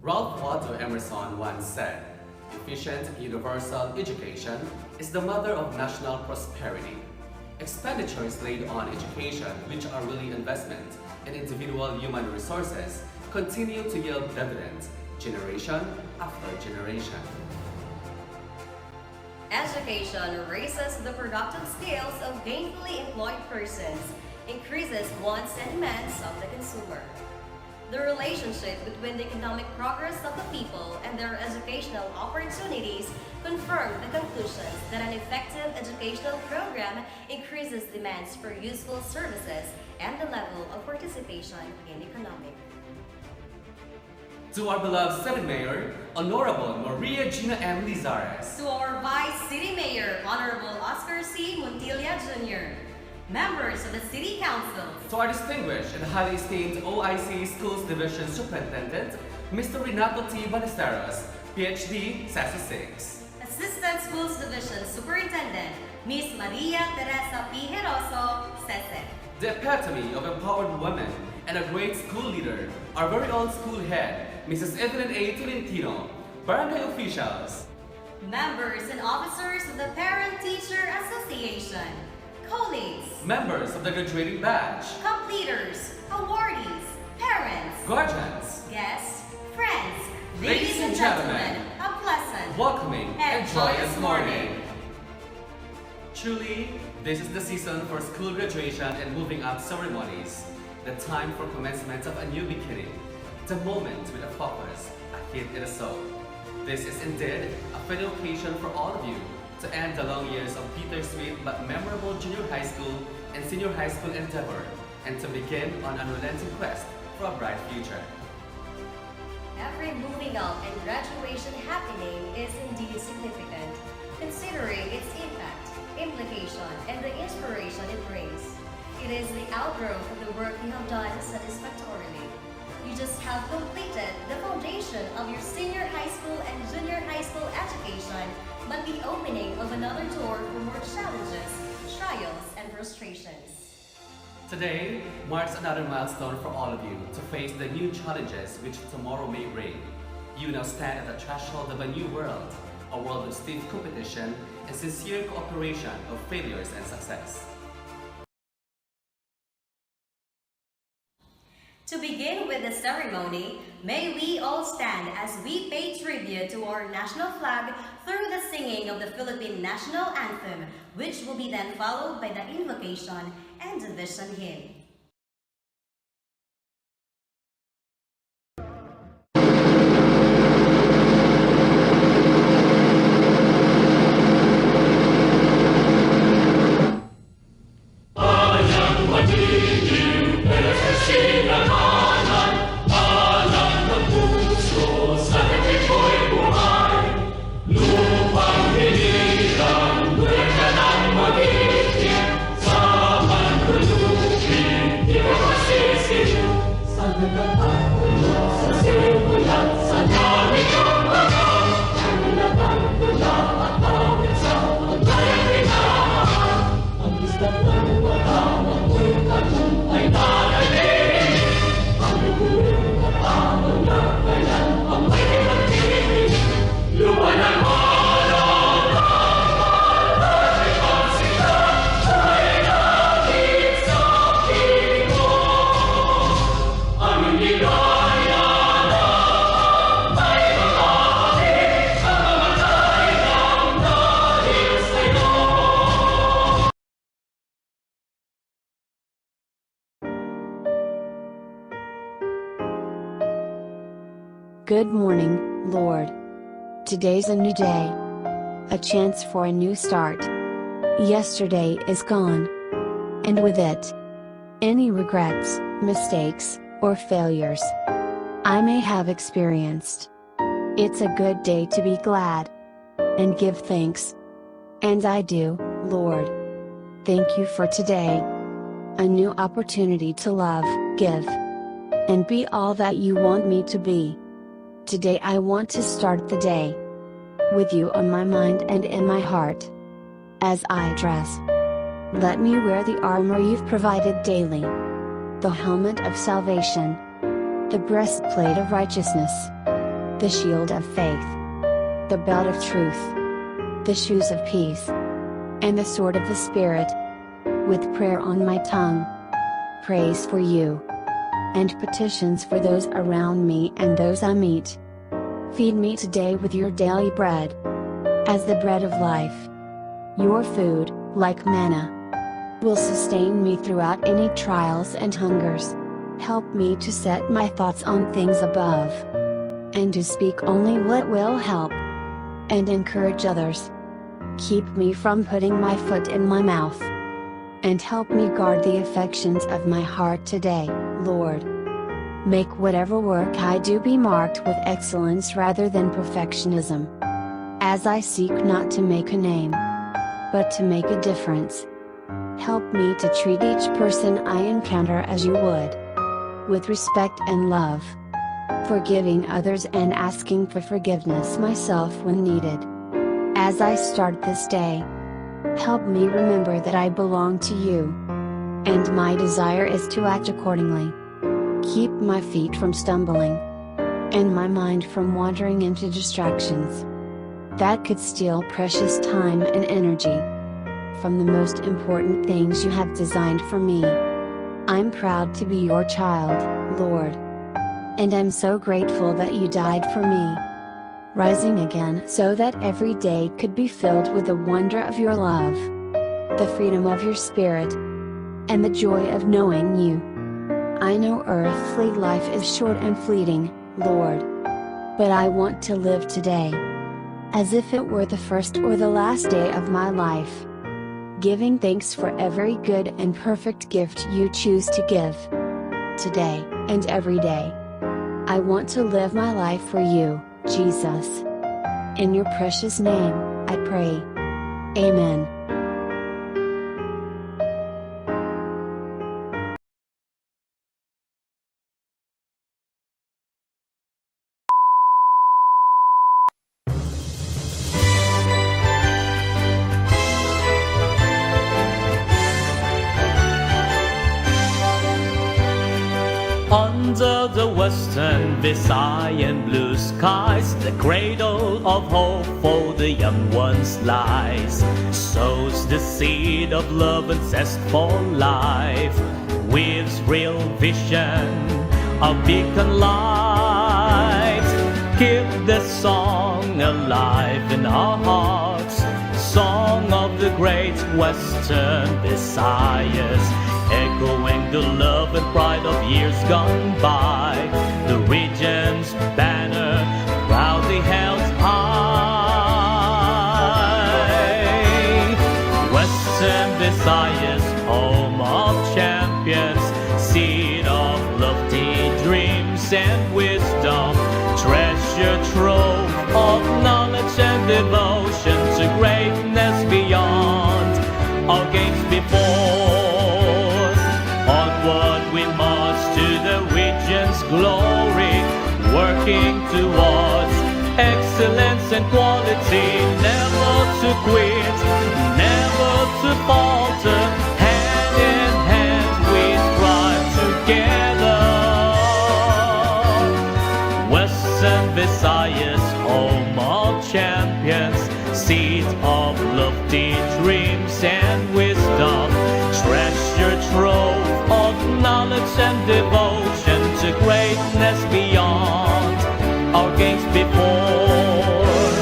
Ralph Waldo Emerson once said, "Efficient universal education is the mother of national prosperity." Expenditures laid on education, which are really investment in individual human resources, continue to yield dividends generation after generation. Education raises the productive skills of gainfully employed persons, increases wants and demands of the consumer. The relationship between the economic progress of the people and their educational opportunities confirm the conclusions that an effective educational program increases demands for useful services and the level of participation in economic. To our beloved City Mayor, Honorable Maria Gina M. Lizares. To our Vice City Mayor, Honorable Oscar C. Montilla Jr., members of the City Council, To our distinguished and highly esteemed OIC Schools Division Superintendent, Mr. Renato T. Ballesteros, PhD, SESO 6. Assistant Schools Division Superintendent, Ms. Maria Teresa P. Heroso, SESE. The epitome of empowered women and a great school leader, our very own school head, Mrs. Evelyn A. Tolentino, barangay officials, Members and officers of the Parent-Teacher Association, colleagues, members of the graduating batch, completers, awardees, parents, guardians, guests, friends, Ladies and gentlemen, a pleasant, welcoming and joyous morning. morning. Truly, this is the season for school graduation and moving up ceremonies, the time for commencement of a new beginning, the moment with a focus, a hit in a soul. This is indeed a fitting occasion for all of you to end the long years of bittersweet but memorable junior high school and senior high school endeavor, and to begin on an unrelenting quest for a bright future. Every moving up and graduation happening is indeed significant, considering its impact, implication, and the inspiration it brings. It is the outgrowth of the work you have done satisfactorily. You just have completed the foundation of your senior high school and junior high school education, but the opening of another door for more challenges, trials, and frustrations. Today marks another milestone for all of you to face the new challenges which tomorrow may bring. You now stand at the threshold of a new world, a world of stiff competition and sincere cooperation of failures and success. To begin with the ceremony, may we all stand as we pay tribute to our national flag through the singing of the Philippine National Anthem, which will be then followed by the invocation and division hymn. Good morning, Lord. Today's a new day. A chance for a new start. Yesterday is gone. And with it, any regrets, mistakes, or failures I may have experienced. It's a good day to be glad and give thanks. And I do, Lord. Thank you for today. A new opportunity to love, give, and be all that you want me to be. Today I want to start the day with you on my mind and in my heart. As I dress, let me wear the armor you've provided daily, the helmet of salvation, the breastplate of righteousness, the shield of faith, the belt of truth, the shoes of peace, and the sword of the Spirit. With prayer on my tongue, praise for you, and petitions for those around me and those I meet. Feed me today with your daily bread, as the bread of life. Your food, like manna, will sustain me throughout any trials and hungers. Help me to set my thoughts on things above, and to speak only what will help and encourage others. Keep me from putting my foot in my mouth, and help me guard the affections of my heart today, Lord. Make whatever work I do be marked with excellence rather than perfectionism, as I seek not to make a name, but to make a difference. Help me to treat each person I encounter as you would, with respect and love, forgiving others and asking for forgiveness myself when needed. As I start this day, help me remember that I belong to you, and my desire is to act accordingly. Keep my feet from stumbling, and my mind from wandering into distractions that could steal precious time and energy from the most important things you have designed for me. I'm proud to be your child, Lord. And I'm so grateful that you died for me, rising again so that every day could be filled with the wonder of your love, the freedom of your spirit, and the joy of knowing you. I know earthly life is short and fleeting, Lord. But I want to live today as if it were the first or the last day of my life, giving thanks for every good and perfect gift you choose to give today and every day. I want to live my life for you, Jesus. In your precious name, I pray. Amen. Under the western Visayan blue skies, the cradle of hope for the young ones lies. Sows the seed of love and zest for life, with real vision of beacon light. Keep the song alive in our hearts, song of the great western Visayas, echoing the love and pride of years gone by. The region's banner proudly held high. Western Visayas, home of champions, seed of lofty dreams and wisdom, treasure trove of knowledge and devotion to greatness beyond our gates before. Onward we march to the region's glory, working towards excellence and quality, never to quit, never to falter. Hand in hand we strive together. Western Visayas, home of champions, seat of lofty dreams and wisdom, treasure trove of knowledge and devotion to greatness beyond our gates before,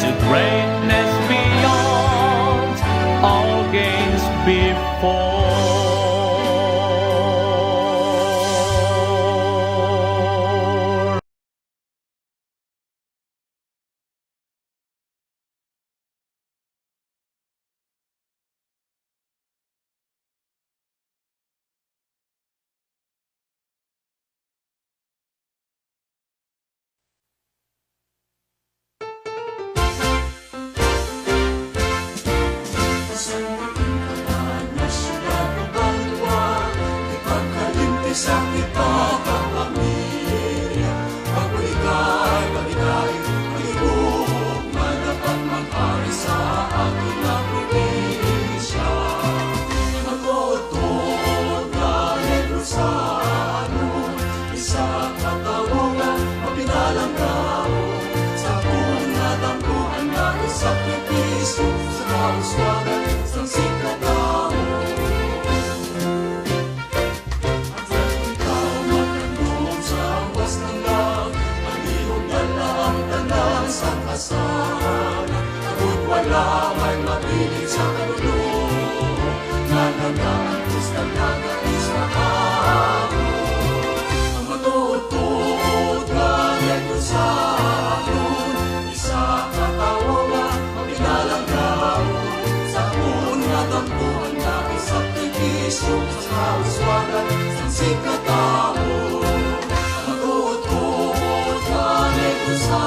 to greatness beyond our gates before. asahan, abot wala may mapiling sa kaluluwa, nanagaan kustan nagais na kahapon. Ang matuod-tuod ganyan ko sa akin, isa katawa nga mapigalang gaon, sa kung nadampuan na isakripisyo sa kauswagan, sa sikataon. Ang matuod-tuod ganyan ko sa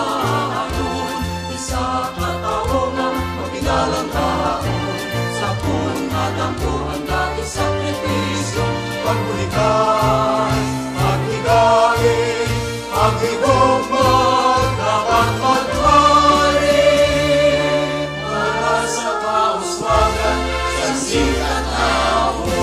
akin, isa katawa nga mapigalang gaon, sa kung nadampuan na isakripisyo, pagbulikan, paghigain, paghigugmag, dapat maghari para sa kauswagan sa sikataon.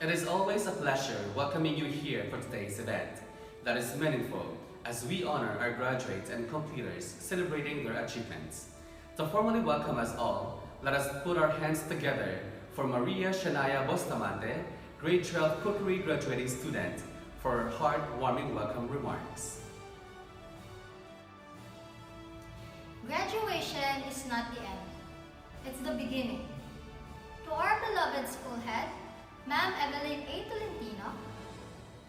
It is always a pleasure welcoming you here for today's event that is meaningful as we honor our graduates and completers celebrating their achievements. To formally welcome us all, let us put our hands together for Maria Shania Bustamante, grade 12 cookery graduating student, for her heartwarming welcome remarks. Graduation is not the end. it's the beginning. To our beloved school head, Ma'am Evelyn A. Tolentino,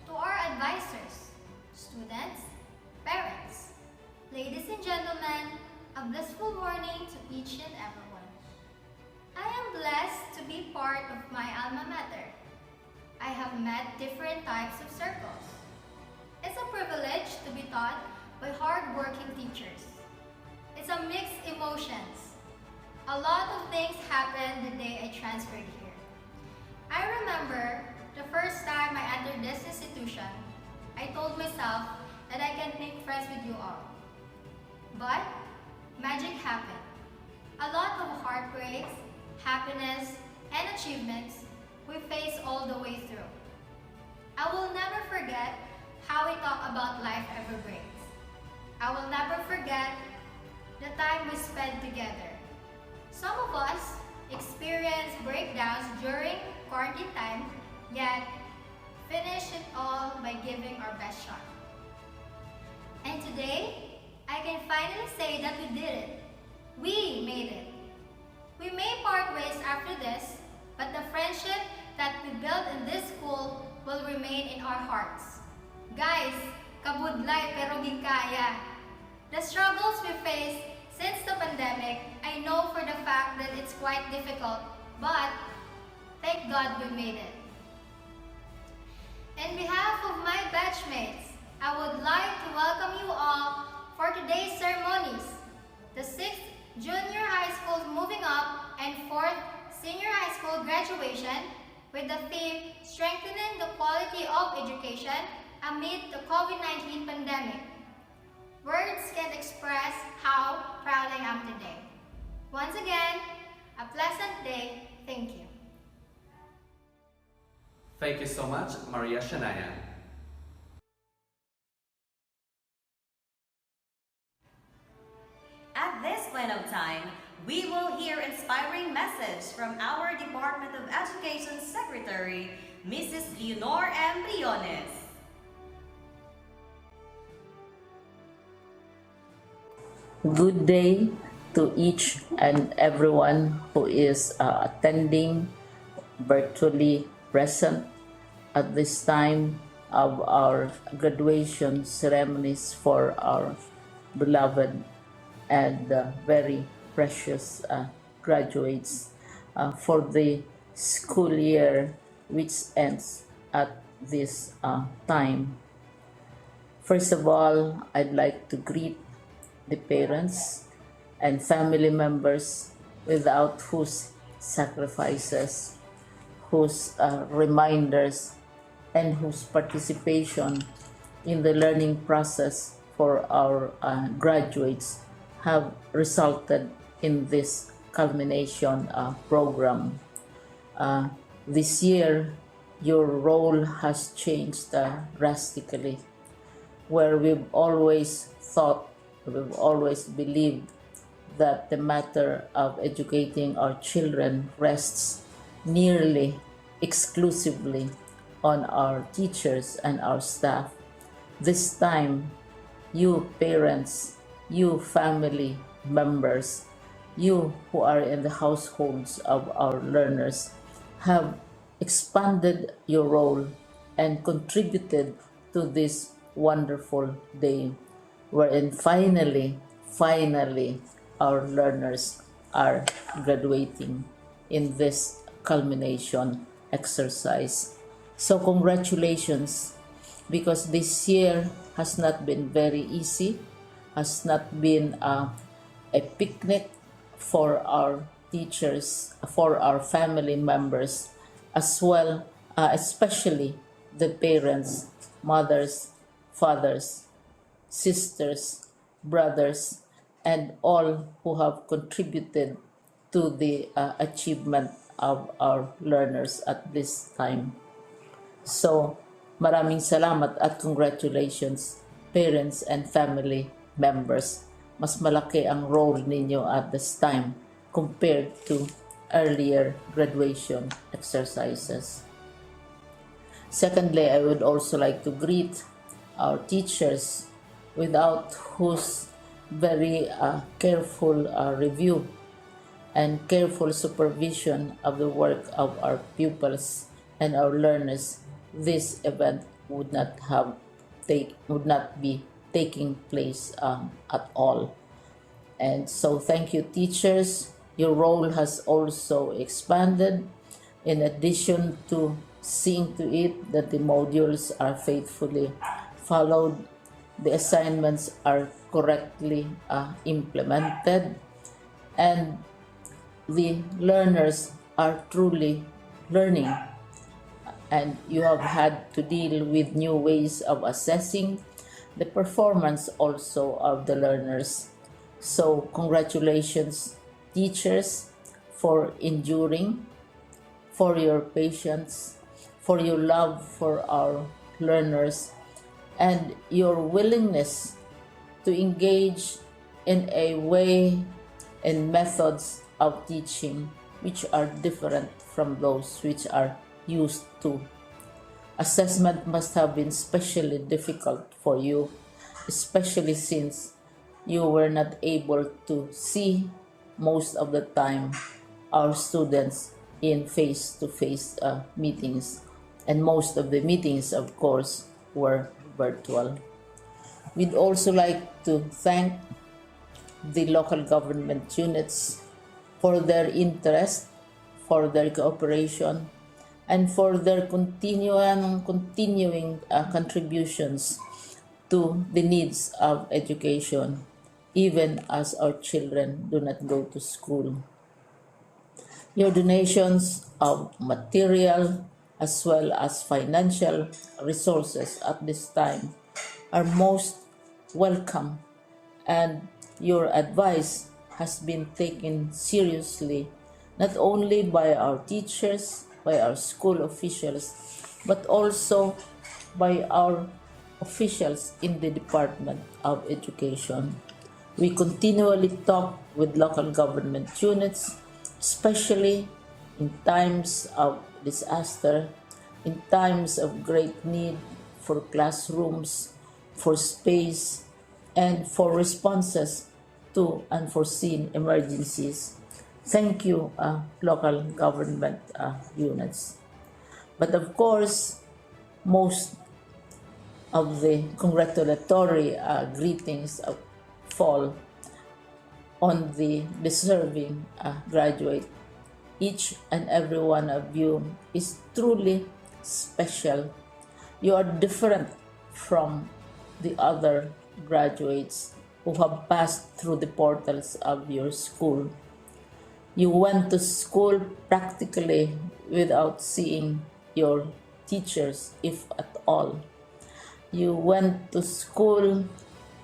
to our advisors, students, parents, ladies and gentlemen, a blissful morning to each and everyone. I am blessed to be part of my alma mater. I have met different types of circles. It's a privilege to be taught by hard-working teachers. It's a mixed emotions. A lot of things happened the day I transferred here. I remember the first time I entered this institution, I told myself that I can make friends with you all. But magic happened. A lot of heartbreaks, happiness, and achievements we face all the way through. I will never forget how we talk about life ever brings. I will never forget the time we spent together. Some of us experienced breakdowns during quarantine time, yet finish it all by giving our best shot. And today, I can finally say that we did it. We made it. We may part ways after this, but the friendship that we built in this school will remain in our hearts. Guys, kabudlay pero ginkaya. The struggles we face since the pandemic, I know for the fact that it's quite difficult, but thank God we made it. On behalf of my batchmates, I would like to welcome you all for today's ceremonies. The 6th Junior High School moving up and 4th Senior High School graduation with the theme Strengthening the Quality of Education Amid the COVID-19 Pandemic. Words can't express how proud I am today. Once again, a pleasant day. Thank you. Thank you so much, Maria Shania. At this point of time, we will hear inspiring message from our Department of Education Secretary, Mrs. Leonor M. Briones. Good day to each and everyone who is attending virtually present at this time of our graduation ceremonies for our beloved and very precious graduates for the school year which ends at this time. First of all, I'd like to greet the parents and family members without whose sacrifices, whose reminders, and whose participation in the learning process for our graduates have resulted in this culmination program. This year, your role has changed drastically, where we've always thought, we've always believed that the matter of educating our children rests nearly exclusively on our teachers and our staff. This time, you parents, you family members, you who are in the households of our learners have expanded your role and contributed to this wonderful day wherein finally our learners are graduating in this culmination exercise. So congratulations, because this year has not been very easy, has not been a picnic for our teachers, for our family members, as well, especially the parents, mothers, fathers, sisters, brothers, and all who have contributed to the achievement of our learners at this time. So, maraming salamat at congratulations, parents and family members. Mas malaki ang role ninyo at this time compared to earlier graduation exercises. Secondly, I would also like to greet our teachers, without whose very careful review and careful supervision of the work of our pupils and our learners, this event would not be taking place at all. And so thank you, teachers. Your role has also expanded. In addition to seeing to it that the modules are faithfully followed, the assignments are correctly implemented, and the learners are truly learning. And you have had to deal with new ways of assessing the performance also of the learners. So congratulations, teachers, for enduring, for your patience, for your love for our learners, and your willingness to engage in a way and methods of teaching which are different from those which are used to. Assessment must have been especially difficult for you, especially since you were not able to see most of the time our students in face-to-face meetings, and most of the meetings, of course, were virtual. We'd also like to thank the local government units for their interest, for their cooperation, and for their continuing contributions to the needs of education, even as our children do not go to school. Your donations of material as well as financial resources at this time are most welcome, and your advice has been taken seriously not only by our teachers, by our school officials, but also by our officials in the Department of Education. We continually talk with local government units, especially in times of disaster, in times of great need for classrooms, for space, and for responses to unforeseen emergencies. Thank you, local government units. But of course, most of the congratulatory greetings fall on the deserving graduate. Each and every one of you is truly special. You are different from the other graduates who have passed through the portals of your school. You went to school practically without seeing your teachers, if at all. You went to school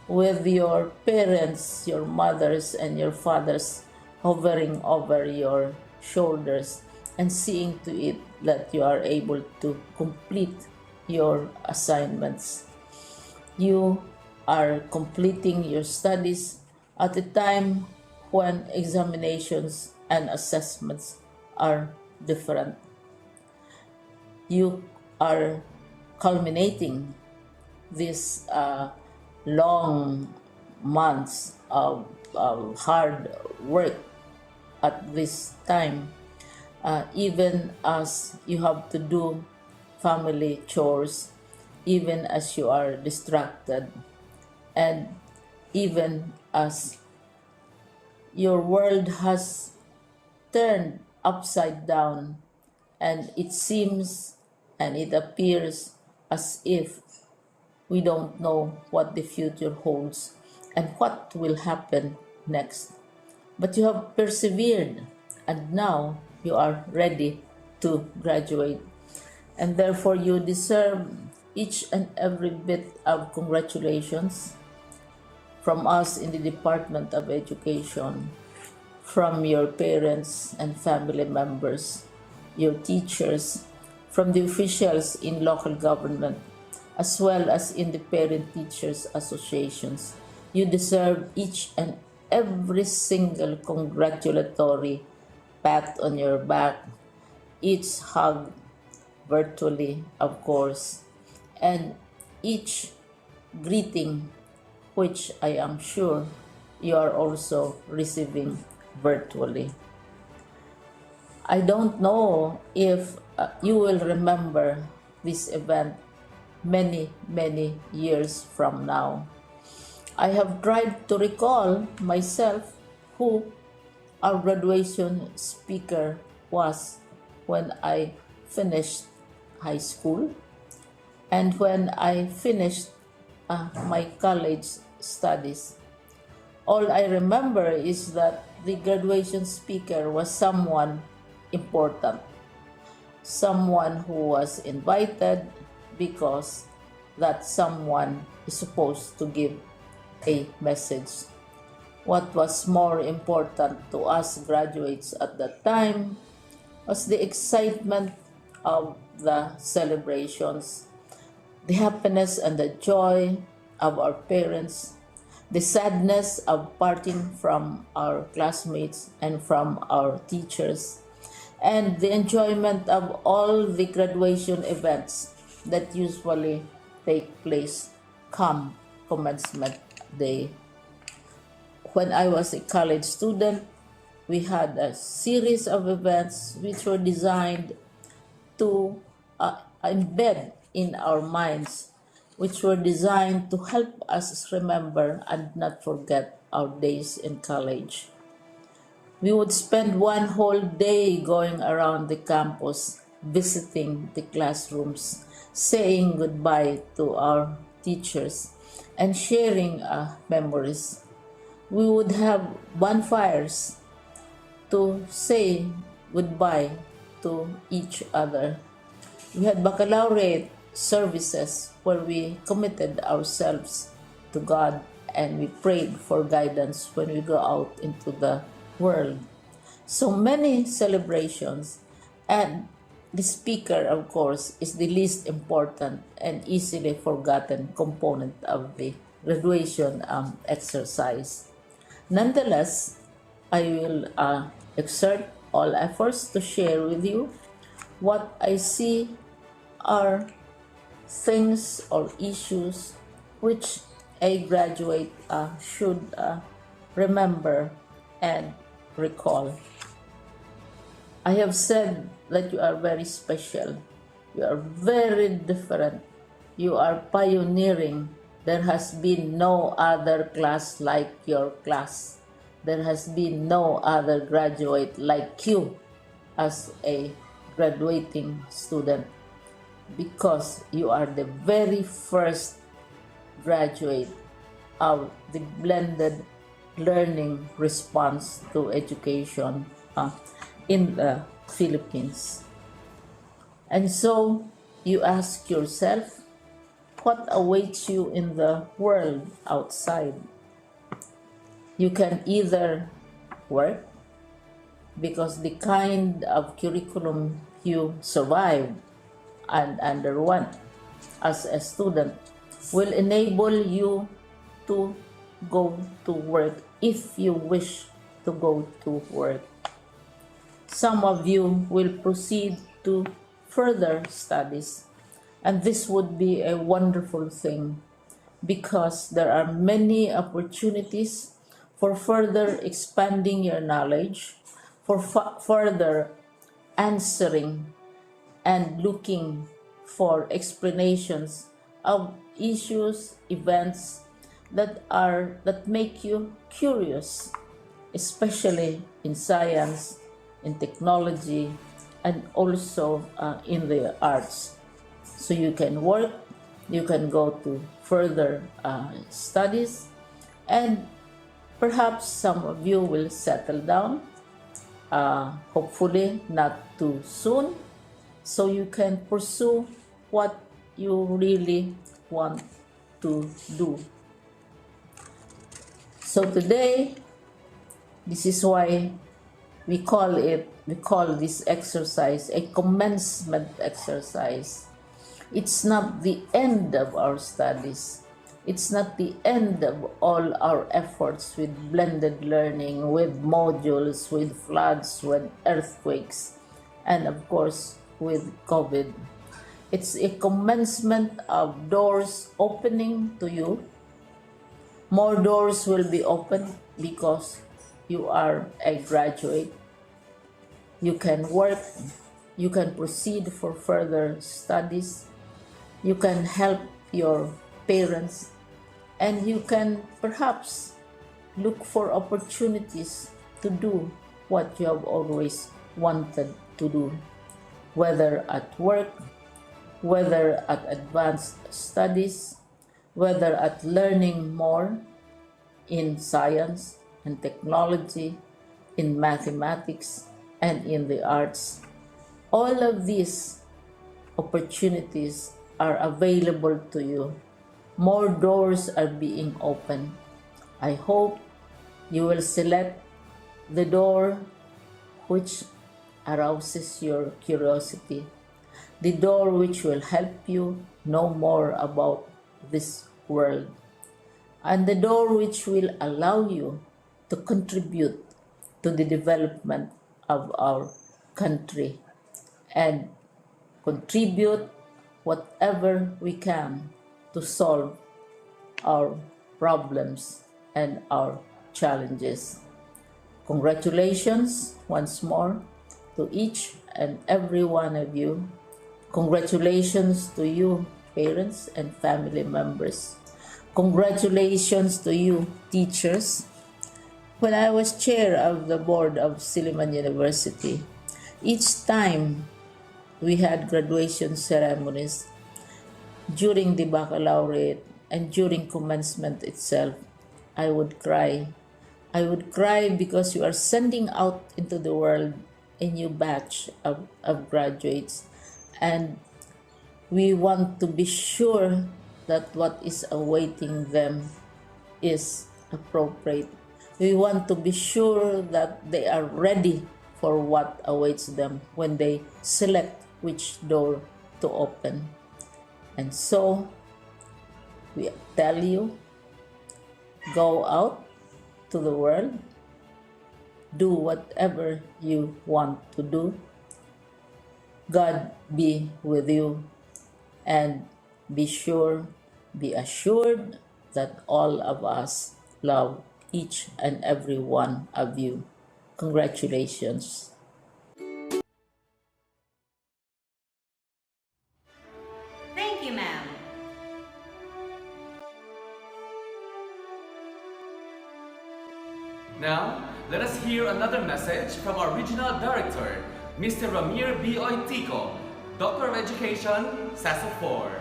with your parents, your mothers, and your fathers hovering over your shoulders and seeing to it that you are able to complete your assignments. You are completing your studies at a time when examinations and assessments are different. You are culminating these long months of hard work at this time, even as you have to do family chores, even as you are distracted, and even as your world has turned upside down, and it seems and it appears as if we don't know what the future holds and what will happen next. But you have persevered, and now you are ready to graduate. And therefore, you deserve each and every bit of congratulations from us in the Department of Education, from your parents and family members, your teachers, from the officials in local government, as well as in the parent teachers associations. You deserve each and every single congratulatory pat on your back, each hug virtually, of course, and each greeting, which I am sure you are also receiving virtually. I don't know if you will remember this event many, many years from now. I have tried to recall myself who our graduation speaker was when I finished high school and when I finished my college studies. All I remember is that the graduation speaker was someone important, someone who was invited because that someone is supposed to give a message. What was more important to us graduates at that time was the excitement of the celebrations, the happiness and the joy of our parents, the sadness of parting from our classmates and from our teachers, and the enjoyment of all the graduation events that usually take place come commencement day. When I was a college student, we had a series of events which were designed to embed in our minds, which were designed to help us remember and not forget our days in college. We would spend one whole day going around the campus, visiting the classrooms, saying goodbye to our teachers, and sharing memories. We would have bonfires to say goodbye to each other. We had baccalaureate services where we committed ourselves to God and we prayed for guidance when we go out into the world. So many celebrations, and the speaker, of course, is the least important and easily forgotten component of the graduation exercise. Nonetheless, I will exert all efforts to share with you what I see are things or issues which a graduate should remember and recall. I have said that you are very special. You are very different. You are pioneering. There has been no other class like your class. There has been no other graduate like you as a graduating student, because you are the very first graduate of the blended learning response to education in the Philippines. And so you ask yourself, what awaits you in the world outside? You can either work, because the kind of curriculum you survived and underwent as a student will enable you to go to work if you wish to go to work. Some of you will proceed to further studies, and this would be a wonderful thing because there are many opportunities for further expanding your knowledge, for further answering and looking for explanations of issues, events that make you curious, especially in science, in technology, and also in the arts. So you can work, you can go to further studies, and perhaps some of you will settle down, hopefully not too soon, so you can pursue what you really want to do. So today, this is why we call this exercise a commencement exercise. It's not the end of our studies. It's not the end of all our efforts with blended learning, with modules, with floods, with earthquakes, and of course with COVID. It's a commencement of doors opening to you. More doors will be opened because you are a graduate. You can work, you can proceed for further studies, you can help your parents, and you can perhaps look for opportunities to do what you have always wanted to do, whether at work, whether at advanced studies, whether at learning more in science and technology, in mathematics, and in the arts. All of these opportunities are available to you. More doors are being opened. I hope you will select the door which arouses your curiosity, the door which will help you know more about this world, and the door which will allow you to contribute to the development of our country and contribute whatever we can to solve our problems and our challenges. Congratulations once more to each and every one of you. Congratulations to you, parents and family members. Congratulations to you, teachers. When I was chair of the board of Silliman University, each time we had graduation ceremonies, during the baccalaureate and during commencement itself, I would cry. I would cry because you are sending out into the world a new batch of graduates, and we want to be sure that what is awaiting them is appropriate. We want to be sure that they are ready for what awaits them when they select which door to open. And so, we tell you, go out to the world, do whatever you want to do. God be with you, and be assured that all of us love each and every one of you. Congratulations. Thank you, ma'am. Now, let us hear another message from our Regional Director, Mr. Ramir B. Oitico, Doctor of Education, SASO 4.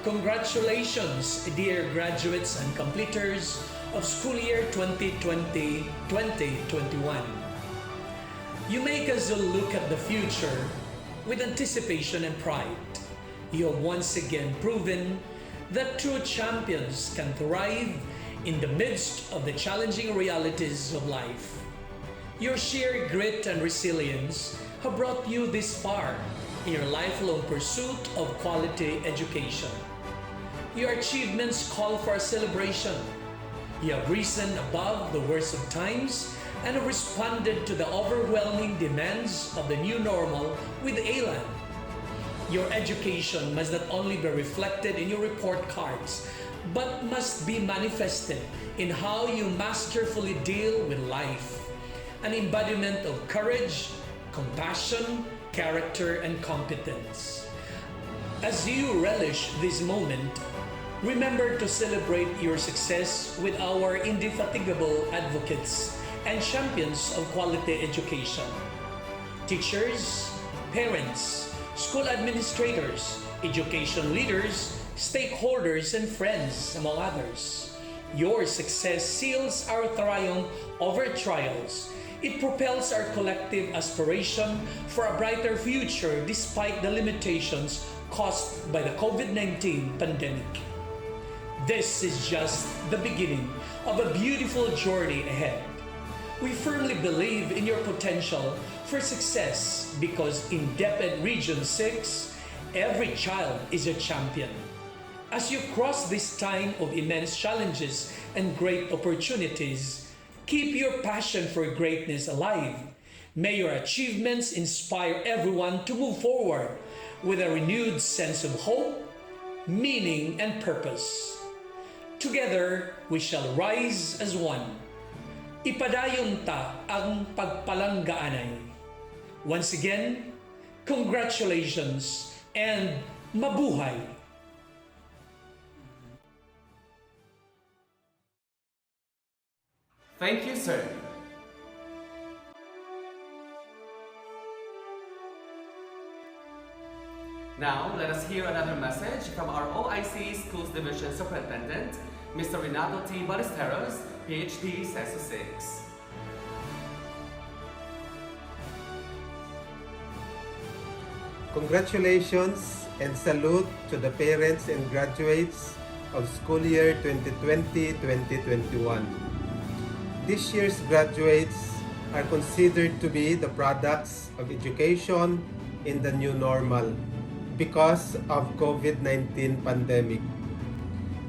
Congratulations, dear graduates and completers of school year 2020-2021. You make us look at the future with anticipation and pride. You have once again proven that true champions can thrive in the midst of the challenging realities of life. Your sheer grit and resilience have brought you this far in your lifelong pursuit of quality education. Your achievements call for a celebration. You have risen above the worst of times and have responded to the overwhelming demands of the new normal with elan. Your education must not only be reflected in your report cards, but must be manifested in how you masterfully deal with life. An embodiment of courage, compassion, character, and competence. As you relish this moment, remember to celebrate your success with our indefatigable advocates and champions of quality education. Teachers, parents, school administrators, education leaders, stakeholders, and friends, among others. Your success seals our triumph over trials. It propels our collective aspiration for a brighter future despite the limitations caused by the COVID-19 pandemic. This is just the beginning of a beautiful journey ahead. We firmly believe in your potential for success because in DepEd Region 6, every child is a champion. As you cross this time of immense challenges and great opportunities, keep your passion for greatness alive. May your achievements inspire everyone to move forward with a renewed sense of hope, meaning, and purpose. Together, we shall rise as one. Ipadayon ta ang pagpalanggaanay. Once again, congratulations and mabuhay! Thank you, sir. Now, let us hear another message from our OIC Schools Division Superintendent, Mr. Renato T. Ballesteros, PhD, CESO 6. Congratulations and salute to the parents and graduates of school year 2020-2021. This year's graduates are considered to be the products of education in the new normal because of COVID-19 pandemic.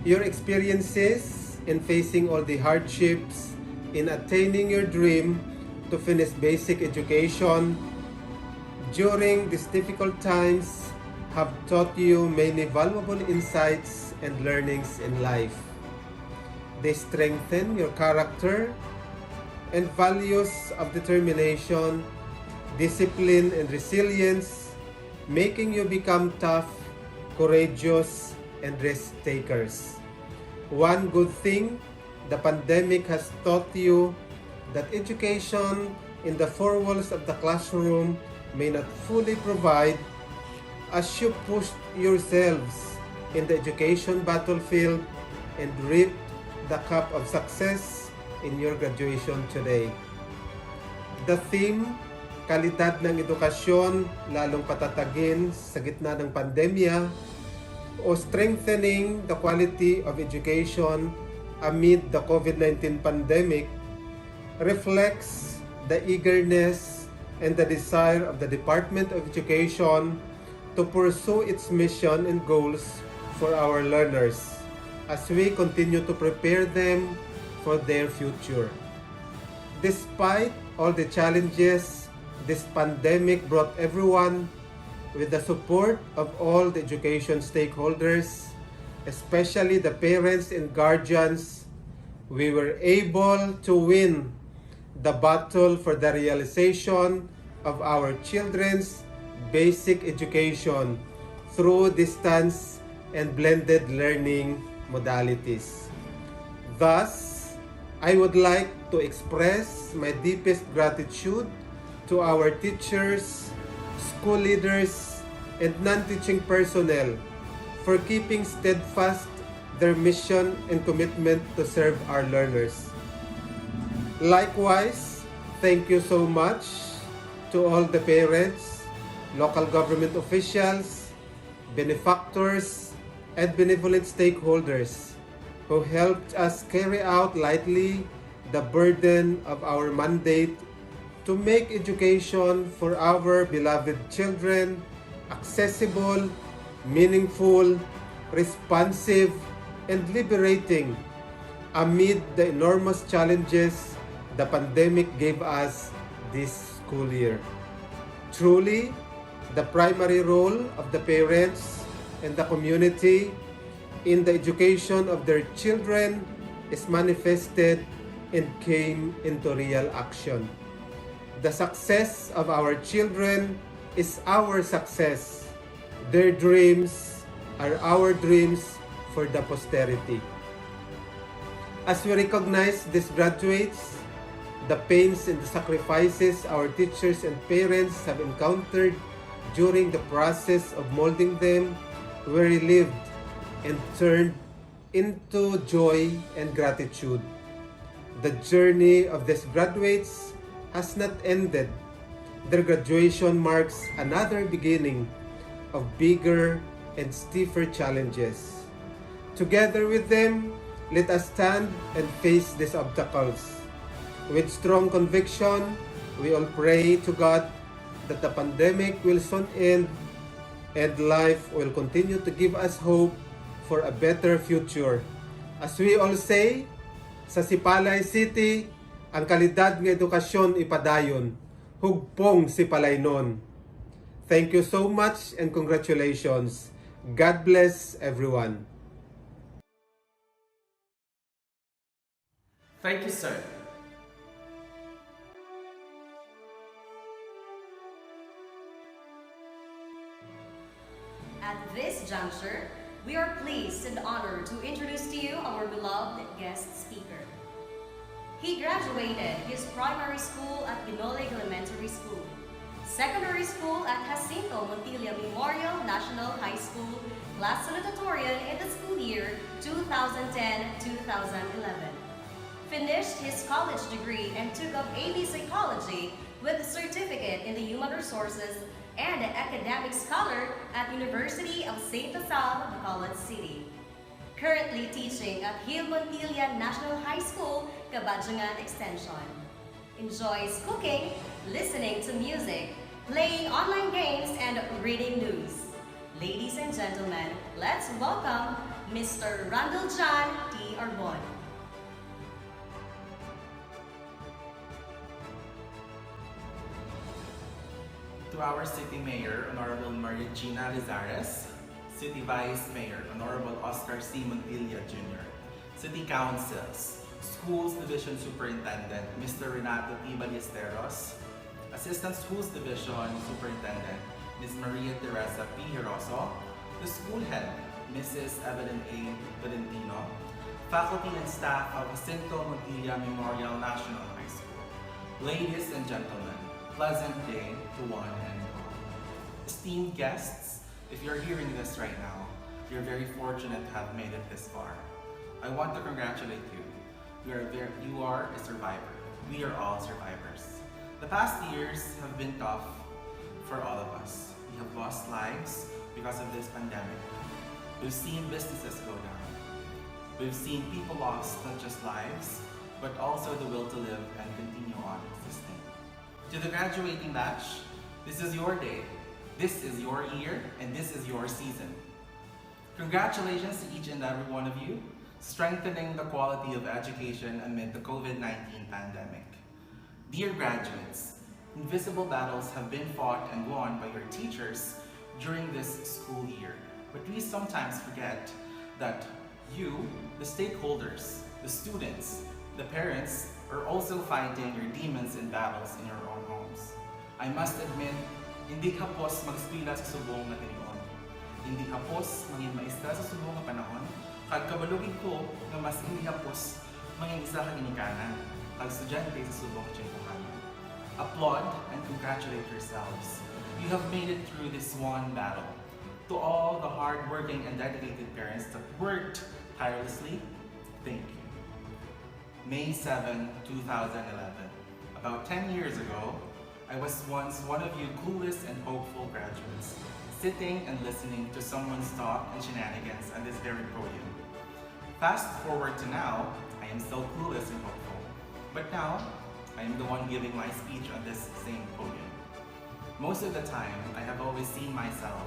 Your experiences in facing all the hardships in attaining your dream to finish basic education during these difficult times have taught you many valuable insights and learnings in life. They strengthen your character and values of determination, discipline, and resilience, making you become tough, courageous, and risk takers. One good thing the pandemic has taught you that education in the four walls of the classroom may not fully provide as you pushed yourselves in the education battlefield and reaped the cup of success in your graduation today. The theme, kalidad ng edukasyon lalong patatagin sa gitna ng pandemya o strengthening the quality of education amid the COVID-19 pandemic reflects the eagerness and the desire of the Department of Education to pursue its mission and goals for our learners as we continue to prepare them for their future. Despite all the challenges this pandemic brought everyone, with the support of all the education stakeholders, especially the parents and guardians, we were able to win the battle for the realization of our children's basic education through distance and blended learning modalities. Thus, I would like to express my deepest gratitude to our teachers, school leaders, and non-teaching personnel for keeping steadfast their mission and commitment to serve our learners. Likewise, thank you so much to all the parents, local government officials, benefactors, and benevolent stakeholders who helped us carry out lightly the burden of our mandate to make education for our beloved children accessible, meaningful, responsive, and liberating amid the enormous challenges the pandemic gave us this school year. Truly, the primary role of the parents and the community in the education of their children is manifested and came into real action. The success of our children is our success. Their dreams are our dreams for the posterity. As we recognize these graduates, the pains and the sacrifices our teachers and parents have encountered during the process of molding them were relived and turned into joy and gratitude. The journey of these graduates has not ended. Their graduation marks another beginning of bigger and stiffer challenges. Together with them, let us stand and face these obstacles. With strong conviction, we all pray to God that the pandemic will soon end and life will continue to give us hope for a better future. As we all say, sa Sipalay City, ang kalidad ng edukasyon ipadayon, hugpong Sipalaynon. Thank you so much and congratulations. God bless everyone. Thank you, sir. At this juncture, we are pleased and honored to introduce to you our beloved guest speaker. He graduated his primary school at Binolig Elementary School, secondary school at Jacinto Montilla Memorial National High School, class salutatorian in the school year 2010-2011. Finished his college degree and took up AB Psychology with a certificate in the Human Resources and an academic scholar at University of St. Asal, Bacolod City. Currently teaching at Gil Montilla National High School, Kabadjangan Extension. Enjoys cooking, listening to music, playing online games, and reading news. Ladies and gentlemen, let's welcome Mr. Randall John T. Arbon. To our City Mayor, Honorable Maria Gina Lizares, City Vice Mayor, Honorable Oscar C. Montilla Jr., City Councils, Schools Division Superintendent, Mr. Renato P. Ballesteros, Assistant Schools Division Superintendent, Ms. Maria Teresa P. Hiroso, the School Head, Mrs. Evelyn A. Valentino, faculty and staff of Jacinto Montilla Memorial National High School. Ladies and gentlemen, pleasant day to one and all. Esteemed guests, if you're hearing this right now, you're very fortunate to have made it this far. I want to congratulate you. You are a survivor. We are all survivors. The past years have been tough for all of us. We have lost lives because of this pandemic. We've seen businesses go down. We've seen people lost not just lives, but also the will to live and continue on existing. To the graduating batch, this is your day, this is your year, and this is your season. Congratulations to each and every one of you, strengthening the quality of education amid the COVID-19 pandemic. Dear graduates, invisible battles have been fought and won by your teachers during this school year. But we sometimes forget that you, the stakeholders, the students, the parents, are also fighting your demons and battles in your own homes. I must admit, hindi hapos mag-eskwela sa subong na tinion. Hindi hapos mangin maestra sa subong nga panahon, kag kabalugid ko nga mas hindi hapos mangin isa ka ginikanan, kag estudyante sa subong tiyempohanan. Applaud and congratulate yourselves. You have made it through this one battle. To all the hard-working and dedicated parents that worked tirelessly, thank you. May 7, 2011. About 10 years ago, I was once one of you clueless and hopeful graduates, sitting and listening to someone's talk and shenanigans on this very podium. Fast forward to now, I am still clueless and hopeful. But now, I am the one giving my speech on this same podium. Most of the time, I have always seen myself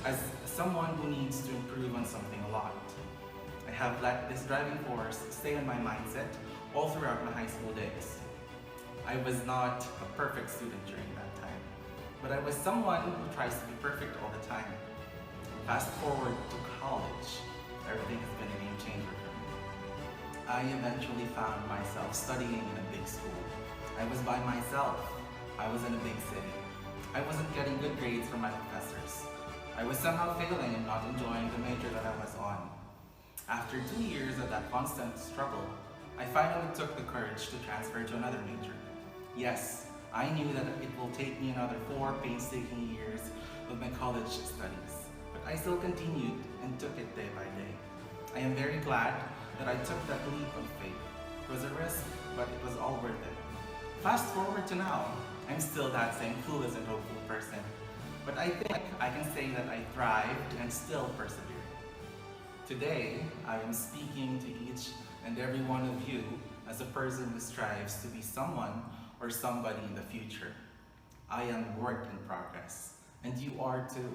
as someone who needs to improve on something a lot. I have let this driving force stay on my mindset all throughout my high school days. I was not a perfect student during that time, but I was someone who tries to be perfect all the time. Fast forward to college, everything has been a game changer for me. I eventually found myself studying in a big school. I was by myself. I was in a big city. I wasn't getting good grades from my professors. I was somehow failing and not enjoying the major that I was on. After 2 years of that constant struggle, I finally took the courage to transfer to another major. Yes, I knew that it will take me another 4 painstaking years of my college studies, but I still continued and took it day by day. I am very glad that I took that leap of faith. It was a risk, but it was all worth it. Fast forward to now, I'm still that same clueless and hopeful person, but I think I can say that I thrived and still persevered. Today, I am speaking to each and every one of you as a person who strives to be someone or somebody in the future. I am work in progress, and you are too.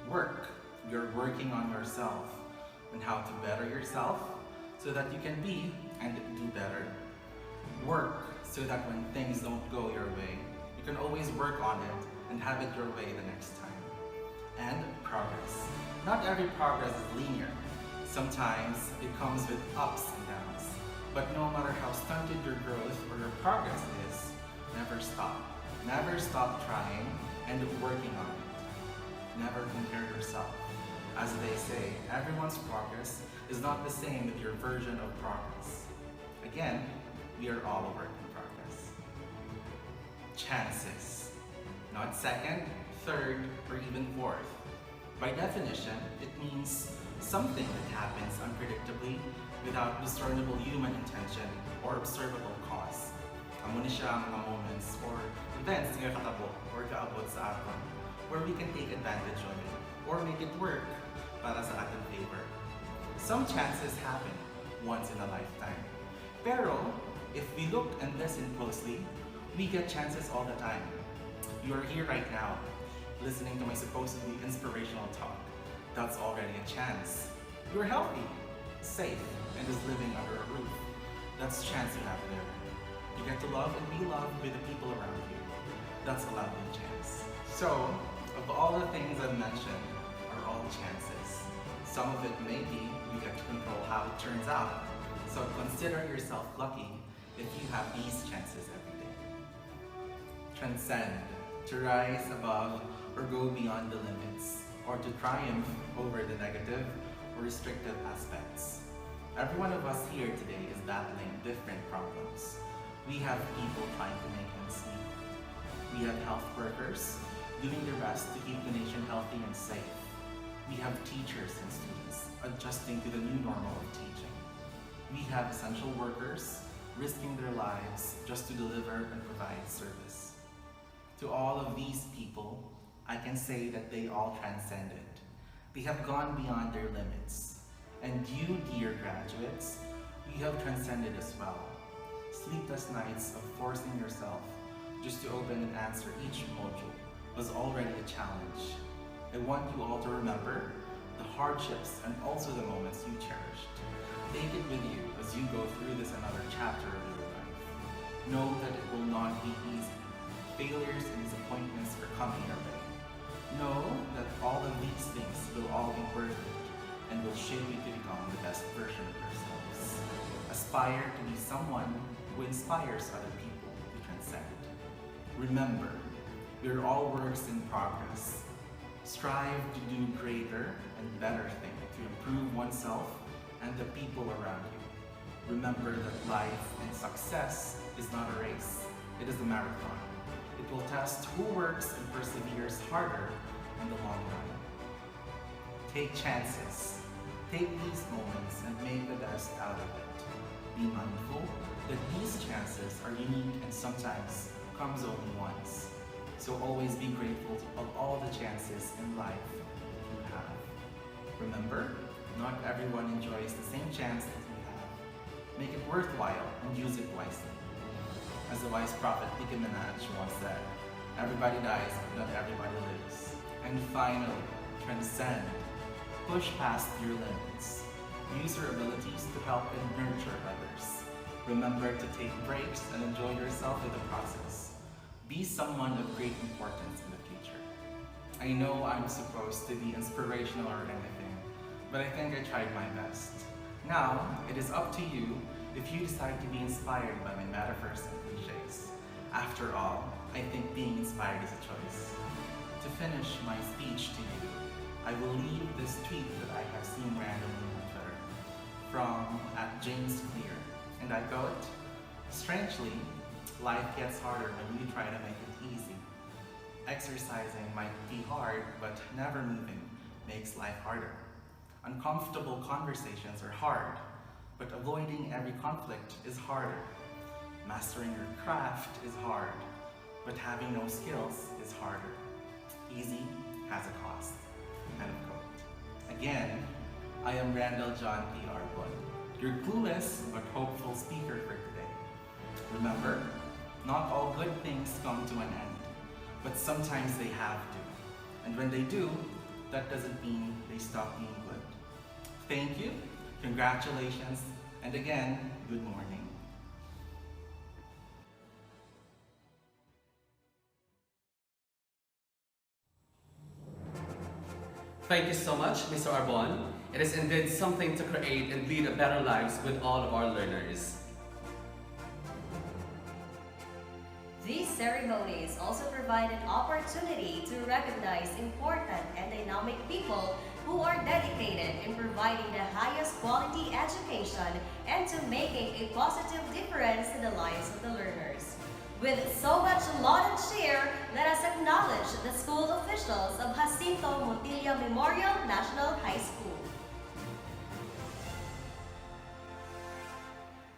Work. You're working on yourself and how to better yourself so that you can be and do better. Work so that when things don't go your way, you can always work on it and have it your way the next time. And progress. Not every progress is linear. Sometimes it comes with ups and downs. But no matter how stunted your growth or your progress is, never stop. Never stop trying and working on it. Never compare yourself. As they say, everyone's progress is not the same with your version of progress. Again, we are all a work in progress. Chances. Not second, third, or even fourth. By definition, it means something that happens unpredictably without discernible human intention or observable cause. Amo ni siya ang mga moments or events nga katabo or kaabot sa aton where we can take advantage of it or make it work para sa ating favor. Some chances happen once in a lifetime. Pero, if we look and listen closely, we get chances all the time. You are here right now, listening to my supposedly inspirational talk. That's already a chance. You're healthy, safe, and is living under a roof. That's a chance you have there. You get to love and be loved by the people around you. That's a lovely chance. So, of all the things I've mentioned are all chances. Some of it may be you get to control how it turns out. So consider yourself lucky if you have these chances every day. Transcend, to rise above or go beyond the limits, or to triumph over the negative or restrictive aspects. Every one of us here today is battling different problems. We have people trying to make ends meet. We have health workers doing their best to keep the nation healthy and safe. We have teachers and students adjusting to the new normal of teaching. We have essential workers risking their lives just to deliver and provide service. To all of these people, I can say that they all transcended. They have gone beyond their limits. And you, dear graduates, you have transcended as well. Sleepless nights of forcing yourself just to open and answer each module was already a challenge. I want you all to remember the hardships and also the moments you cherished. Take it with you as you go through this another chapter of your life. Know that it will not be easy. Failures and disappointments are coming your way. Know that all of these things will all be worth it and will shape you to become the best version of yourselves. Aspire to be someone who inspires other people to transcend. Remember, we're all works in progress. Strive to do greater and better things to improve oneself and the people around you. Remember that life and success is not a race, it is a marathon. It will test who works and perseveres harder in the long run. Take chances. Take these moments and make the best out of it. Be mindful that these chances are unique and sometimes comes only once. So always be grateful of all the chances in life you have. Remember, not everyone enjoys the same chance that you have. Make it worthwhile and use it wisely. As the wise prophet Nicki Minaj once said, everybody dies, but not everybody lives. And finally, transcend. Push past your limits. Use your abilities to help and nurture others. Remember to take breaks and enjoy yourself in the process. Be someone of great importance in the future. I know I'm supposed to be inspirational or anything, but I think I tried my best. Now, it is up to you if you decide to be inspired by my metaphors and cliches. After all, I think being inspired is a choice. To finish my speech to you, I will leave this tweet that I have seen randomly on Twitter from @JamesClear, and I quote, "Strangely, life gets harder when you try to make it easy. Exercising might be hard, but never moving makes life harder. Uncomfortable conversations are hard, but avoiding every conflict is harder. Mastering your craft is hard, but having no skills is harder. Easy has a cost." End of quote. Again, I am Randall John P. Arbon, your clueless but hopeful speaker for today. Remember, not all good things come to an end, but sometimes they have to. And when they do, that doesn't mean they stop being good. Thank you, congratulations, and again, good morning. Thank you so much, Mr. Arbon. It is indeed something to create and lead a better lives with all of our learners. ceremonies also provide an opportunity to recognize important and dynamic people who are dedicated in providing the highest quality education and to making a positive difference in the lives of the learners. With so much laud and cheer, let us acknowledge the school officials of Jacinto Montilla Memorial National High School.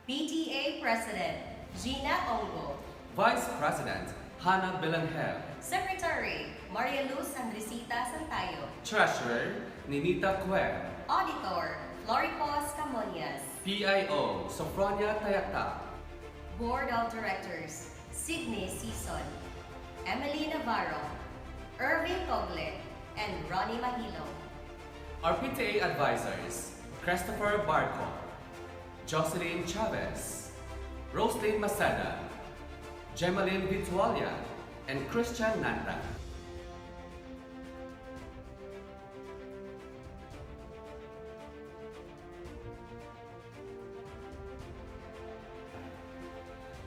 PTA President Gina Ongo, Vice President Hannah Belangel, Secretary Maria Luz Andresita Santayo, Treasurer Ninita Cue, Auditor Floripos Camonias, PIO Sophronia Tayakta, Board of Directors Sidney Sison, Emily Navarro, Irving Togle, and Ronnie Mahilo. our PTA advisors Christopher Barco, Jocelyn Chavez, Roslyn Masada, Gemaline Vitualia, and Christian Nanta.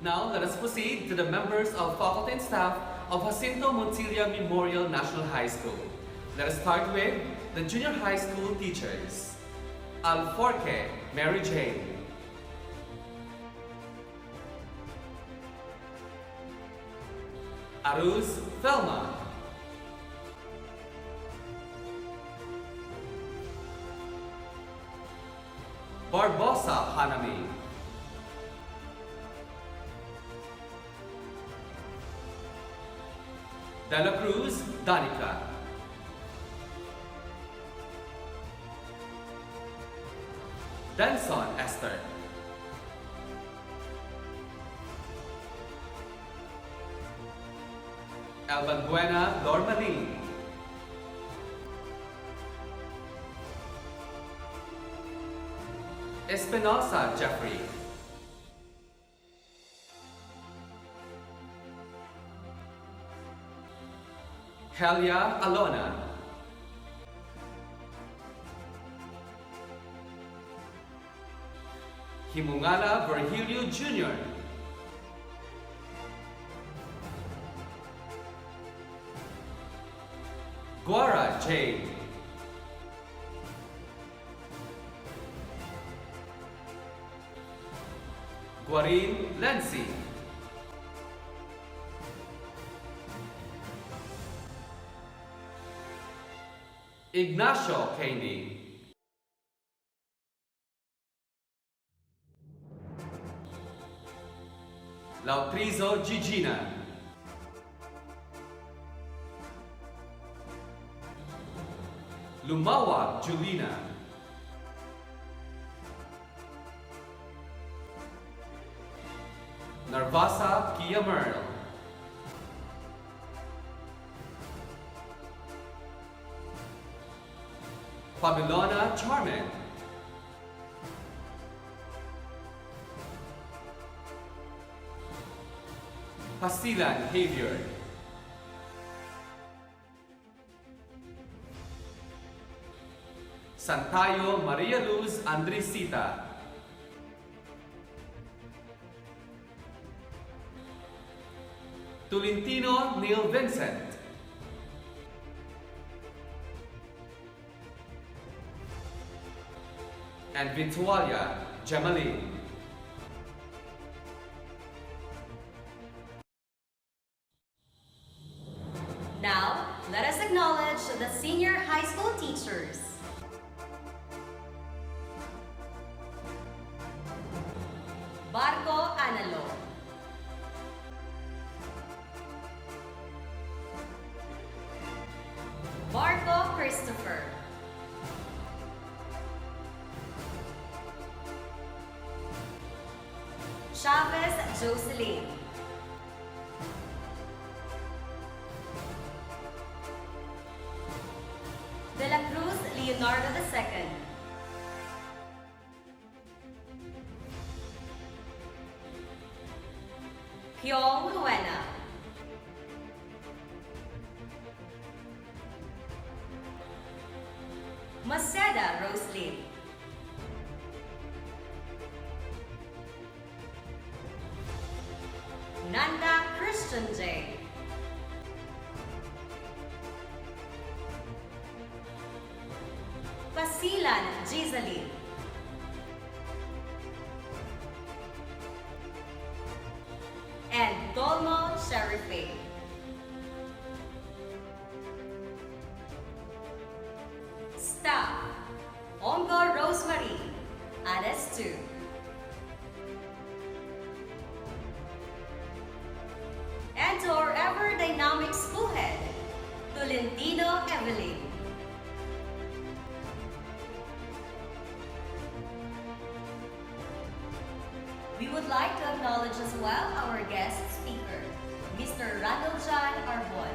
Now let us proceed to the members of faculty and staff of Jacinto Montilla Memorial National High School. Let us start with the junior high school teachers. Alforque Mary Jane, Aruz Thelma, Barbosa Hanami, De La Cruz Danica, Denson Esther, Albanbuena Dormalin, Espinosa Jeffrey, Helia Alona, Himungala Virgilio Jr., Guara Jane, Guarin Lency, Ignacio Candy, Lautrizo Gigina, Lumawa Julina, Narvasa Kia Merle, Fabulona Charmin, Pastilan Javier, Santayo Maria Luz Andresita, Tolentino Neil Vincent, and Vitualia Gemaline. Now, let us acknowledge the senior high school teachers. Barco Analo, Barco Christopher, Chavez Jocelyn, De La Cruz Leonardo II, Hyong Luena, Maceda Roslyn, Nanda Christian J. Pasilan Gizaline. And Dolmo Sharife. Staff: Ongo Rosemary, Anes 2. And to our ever dynamic school head, Tolentino Evelyn. We would like to acknowledge as well our guest speaker, Mr. Ronald John Arbon.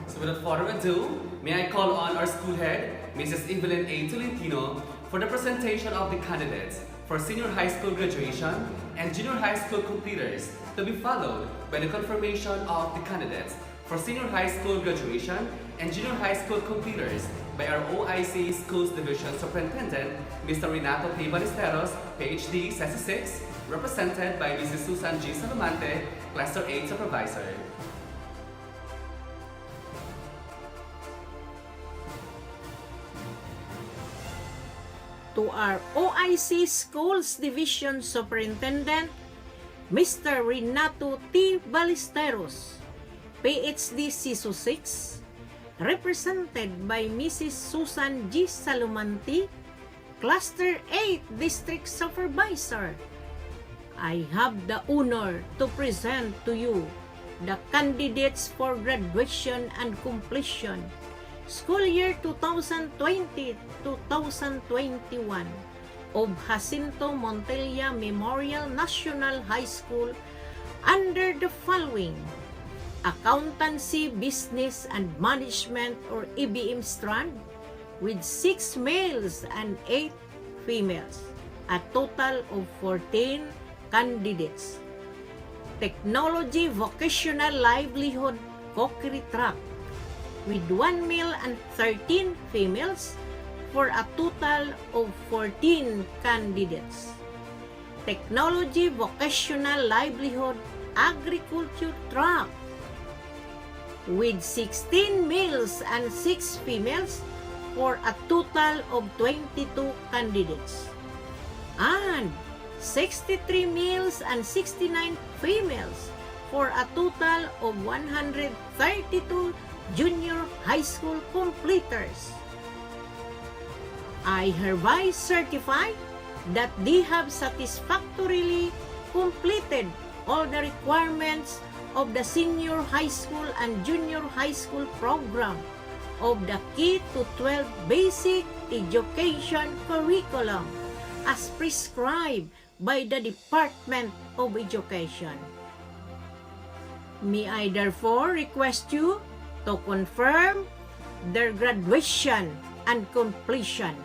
So without further ado, may I call on our school head, Mrs. Evelyn A. Tolentino, for the presentation of the candidates for senior high school graduation and junior high school completers, to be followed by the confirmation of the candidates for senior high school graduation and junior high school completers by our OIC Schools Division Superintendent, Mr. Renato T. Ballesteros, PhD, SESI 6, represented by Mrs. Susan G. Salomante, Cluster 8 Supervisor. To our OIC Schools Division Superintendent, Mr. Renato T. Ballesteros, PhD CISO 6, represented by Mrs. Susan G. Salomante, Cluster 8 District Supervisor. I have the honor to present to you the candidates for graduation and completion school year 2020-2021 of Jacinto Montilla Memorial National High School under the following: Accountancy, Business and Management or EBM strand with 6 males and 8 females, a total of 14 candidates. Technology, Vocational Livelihood, Cookery track with 1 male and 13 females for a total of 14 candidates. Technology, Vocational Livelihood, Agriculture track with 16 males and 6 females for a total of 22 candidates. And 63 males and 69 females for a total of 132 junior high school completers. I hereby certify that they have satisfactorily completed all the requirements of the senior high school and junior high school program of the K-12 basic education curriculum as prescribed by the Department of Education. May I therefore request you to confirm their graduation and completion.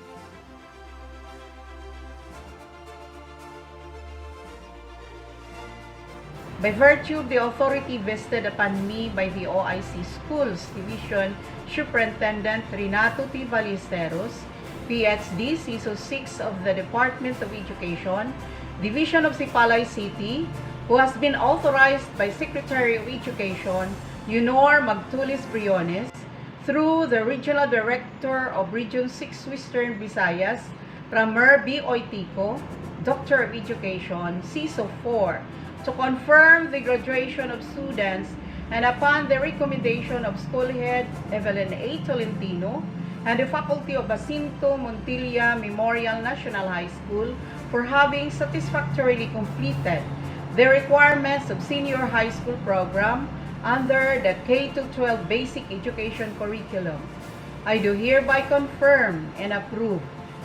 By virtue of the authority vested upon me by the OIC Schools Division Superintendent Renato T. Ballesteros, PhD, CISO 6 of the Department of Education, Division of Sipalay City, who has been authorized by Secretary of Education, Yunor Magtulis Briones, through the Regional Director of Region 6 Western Visayas, Pramer B. Oitico, Doctor of Education, CISO 4, to confirm the graduation of students and upon the recommendation of School Head Evelyn A. Tolentino and the Faculty of Jacinto Montilla Memorial National High School for having satisfactorily completed the requirements of senior high school program under the K-12 basic education curriculum. I do hereby confirm and approve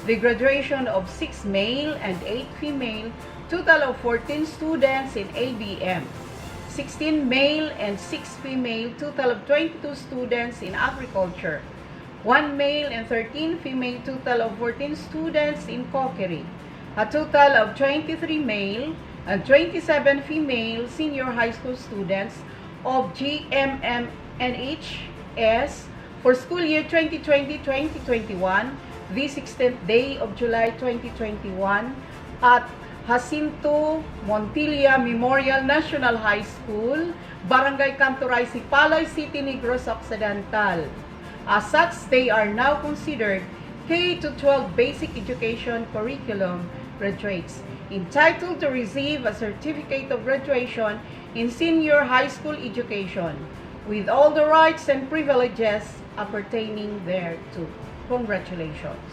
the graduation of 6 male and 8 female, total of 14 students in ABM, 16 male and 6 female, total of 22 students in agriculture, 1 male and 13 female, total of 14 students in cookery, a total of 23 male and 27 female senior high school students of GMMNHS for school year 2020-2021, the 16th day of July 2021 at Jacinto Montilla Memorial National High School, Barangay Canturay, Sipalay City, Negros Occidental. As such, they are now considered K-12 basic education curriculum graduates, entitled to receive a certificate of graduation in senior high school education, with all the rights and privileges appertaining thereto. Congratulations.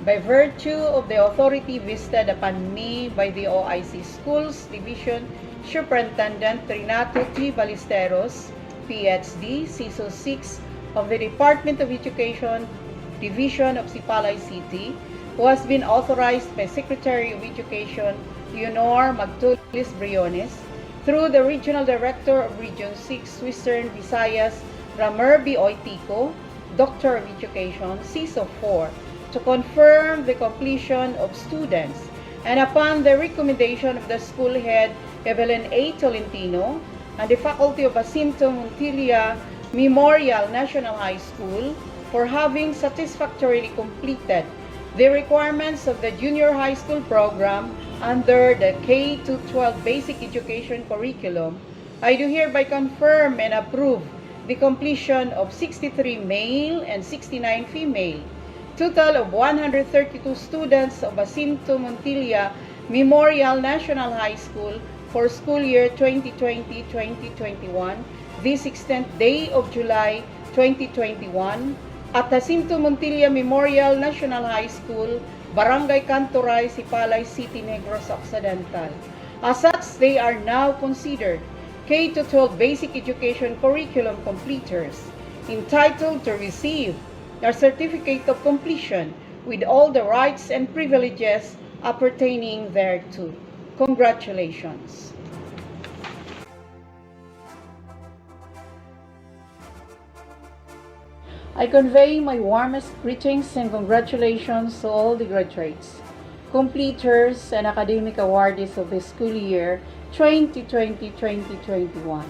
By virtue of the authority vested upon me by the OIC Schools Division Superintendent Renato T. Ballesteros, PhD, CISO 6 of the Department of Education, Division of Sipalay City, who has been authorized by Secretary of Education Leonor Magtulis Briones, through the Regional Director of Region 6 Western Visayas, Ramer B. Oitico, Doctor of Education, CISO 4, to confirm the completion of students, and upon the recommendation of the school head, Evelyn A. Tolentino, and the faculty of Jacinto Montilla Memorial National High School, for having satisfactorily completed the requirements of the junior high school program under the K-12 basic education curriculum, I do hereby confirm and approve the completion of 63 male and 69 female, total of 132 students of Jacinto Montilla Memorial National High School for school year 2020-2021, the 16th day of July 2021, at Jacinto Montilla Memorial National High School, Barangay Canturay, Sipalay City, Negros Occidental. As such, they are now considered K-12 basic education curriculum completers, entitled to receive their certificate of completion with all the rights and privileges appertaining thereto. Congratulations. I convey my warmest greetings and congratulations to all the graduates, completers, and academic awardees of the school year 2020-2021.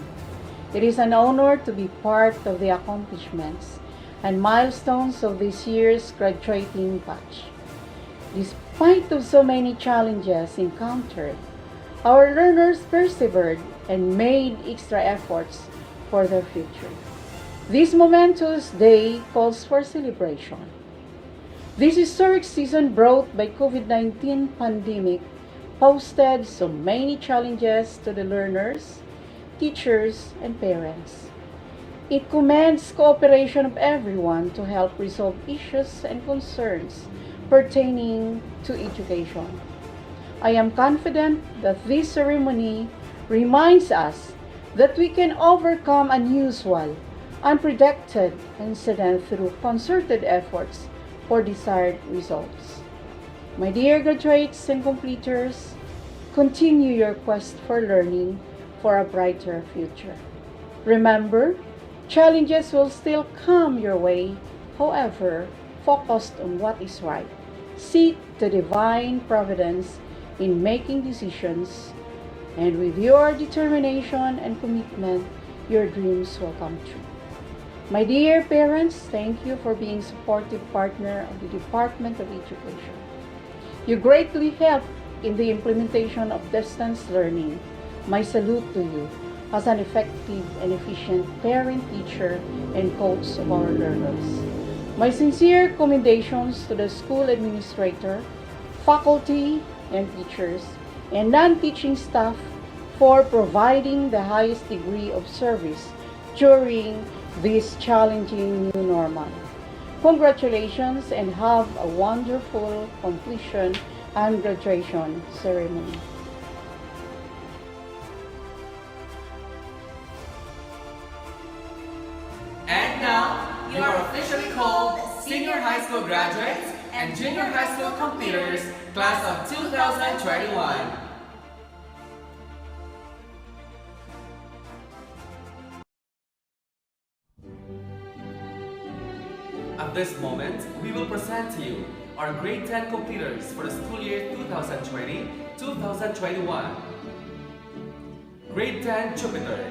It is an honor to be part of the accomplishments and milestones of this year's graduating batch. Despite of so many challenges encountered, our learners persevered and made extra efforts for their future. This momentous day calls for celebration. This historic season brought by COVID-19 pandemic posed so many challenges to the learners, teachers, and parents. It commands cooperation of everyone to help resolve issues and concerns pertaining to education. I am confident that this ceremony reminds us that we can overcome unusual, unpredicted incidents through concerted efforts for desired results. My dear graduates and completers, continue your quest for learning for a brighter future. Remember, challenges will still come your way, however, focused on what is right. Seek the divine providence in making decisions, and with your determination and commitment, your dreams will come true. My dear parents, thank you for being supportive partner of the Department of Education. You greatly helped in the implementation of distance learning. My salute to you as an effective and efficient parent, teacher, and coach of our learners. My sincere commendations to the school administrator, faculty and teachers, and non-teaching staff for providing the highest degree of service during this challenging new normal. Congratulations and have a wonderful completion and graduation ceremony. And now, you are officially called Senior High School Graduates and Junior High School Completers, Class of 2021. At this moment, we will present to you our Grade 10 completers for the school year 2020-2021. Grade 10 Jupiter.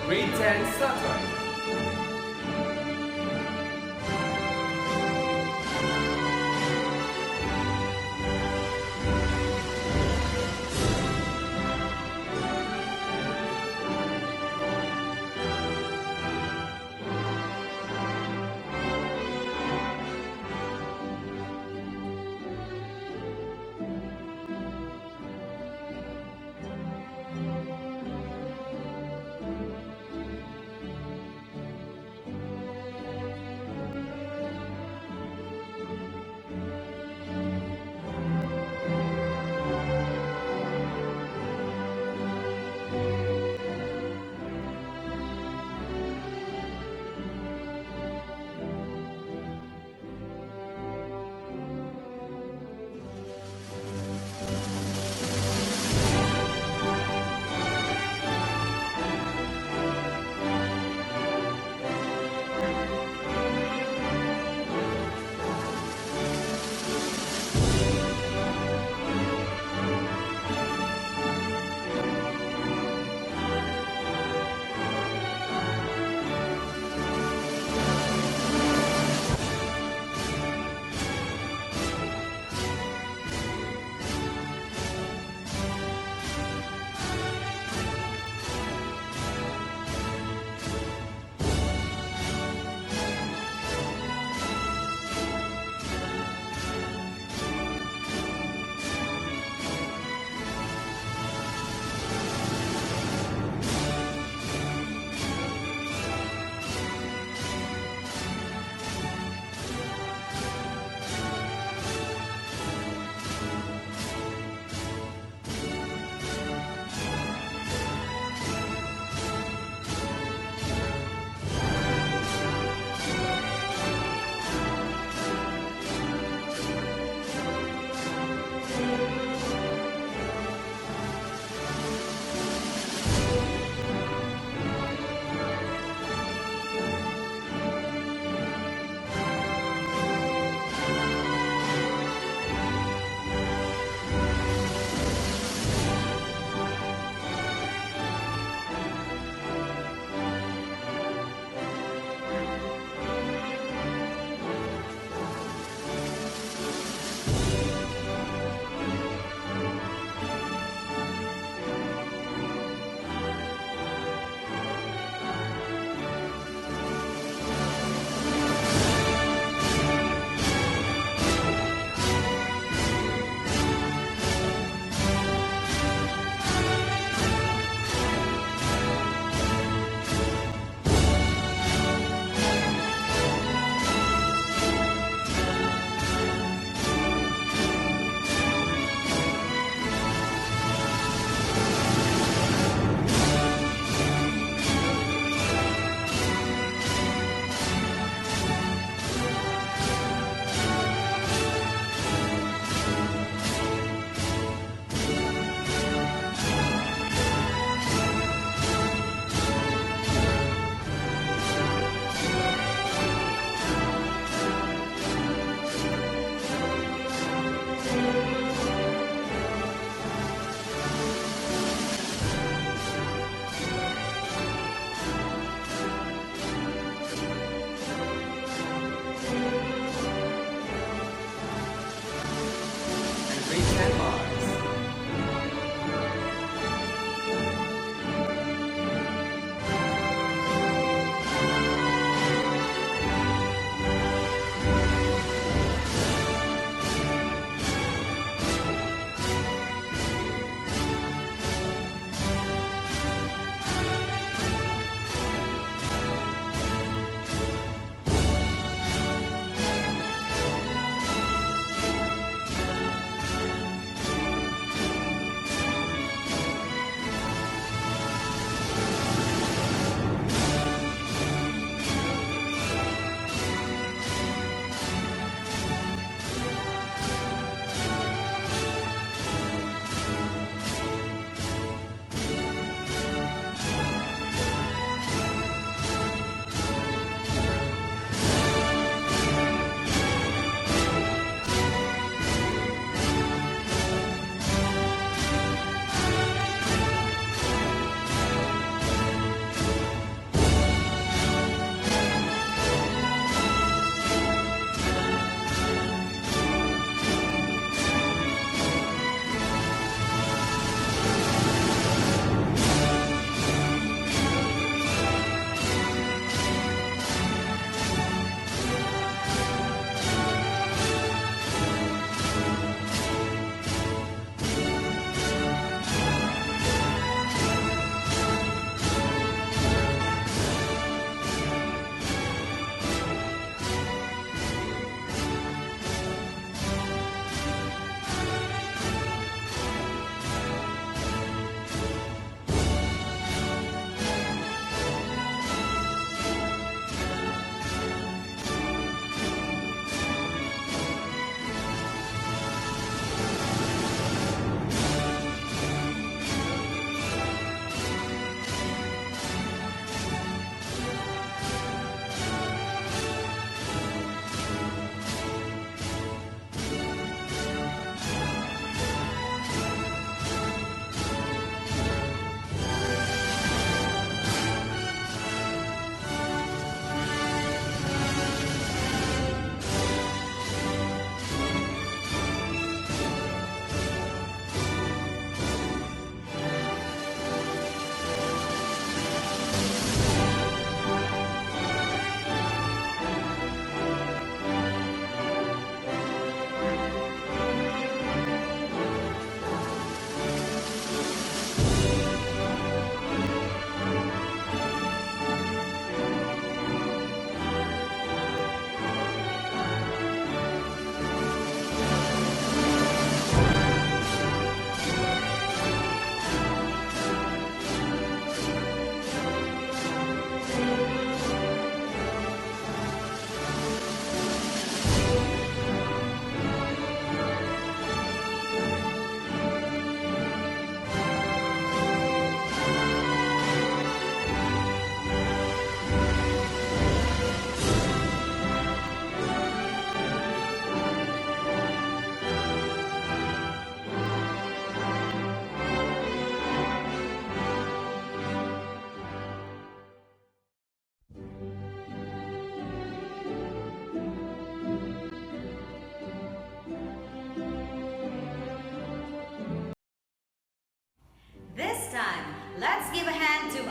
Grade 10 Saturn.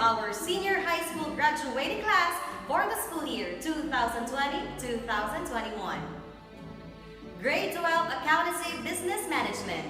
our senior high school graduating class for the school year 2020-2021. Grade 12 Accountancy Business Management.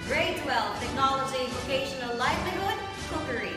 Grade 12 Technology Vocational Livelihood Cookery.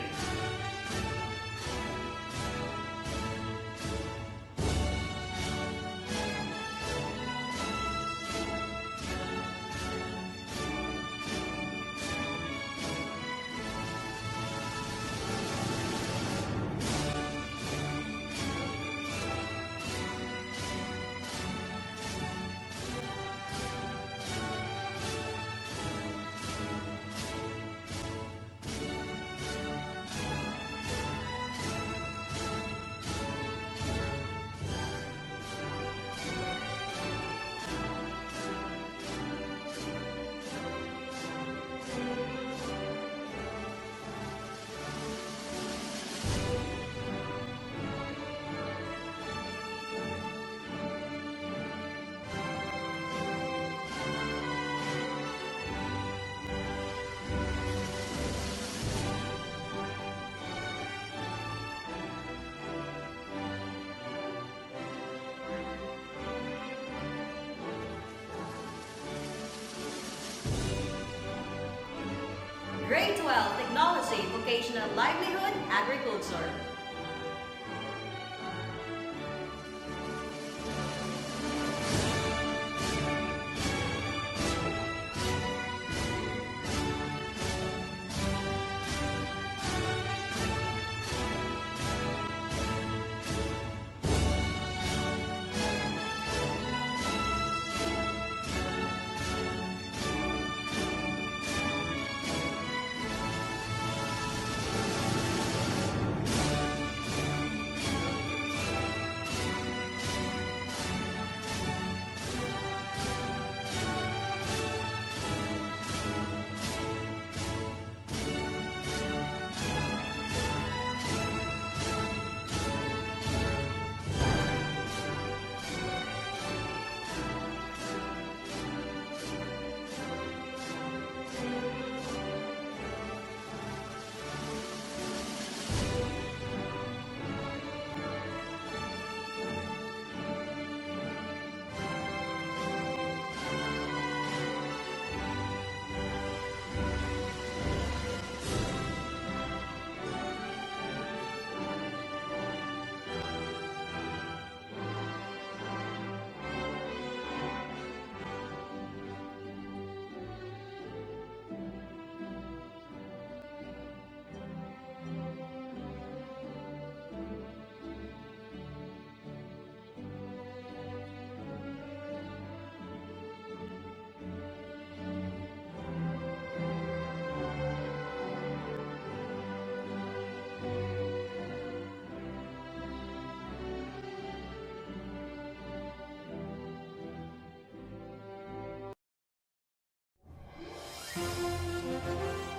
Grade 12 Technology Vocational Livelihood Agriculture.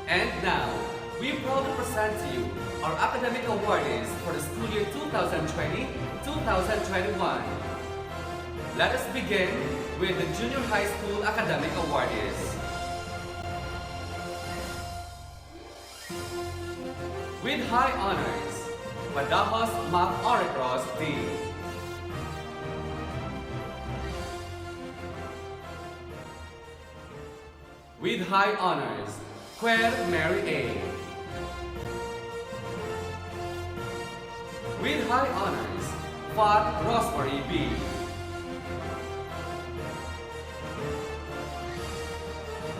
And now, we proudly present to you our academic awardees for the school year 2020-2021. Let us begin with the Junior High School Academic Awardees. With high honors, Badajos Mac Oricros D. With high honors, Quer Mary A. With high honors, Fat Rosemary B.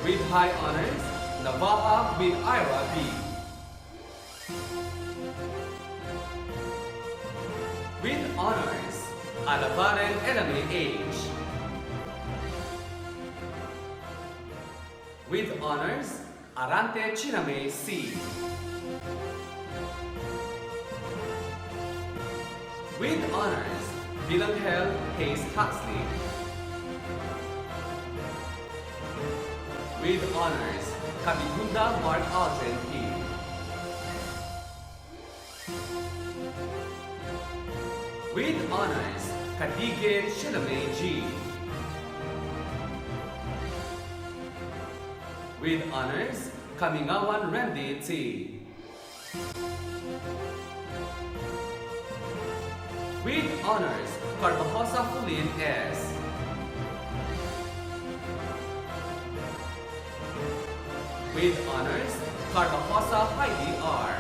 With high honors, Navaha with Ira B. With honors, Alabaren Elame H. With honors, Arante Chiname C. With honors, Vilangel Hayes Huxley. With honors, Kabigunda Mark Aldrin P. With honors, Kadigin Shiname G. With honors, Kamingawan Randy T. With honors, Carvajosa Fulin S. With honors, Carvajosa Heidi R.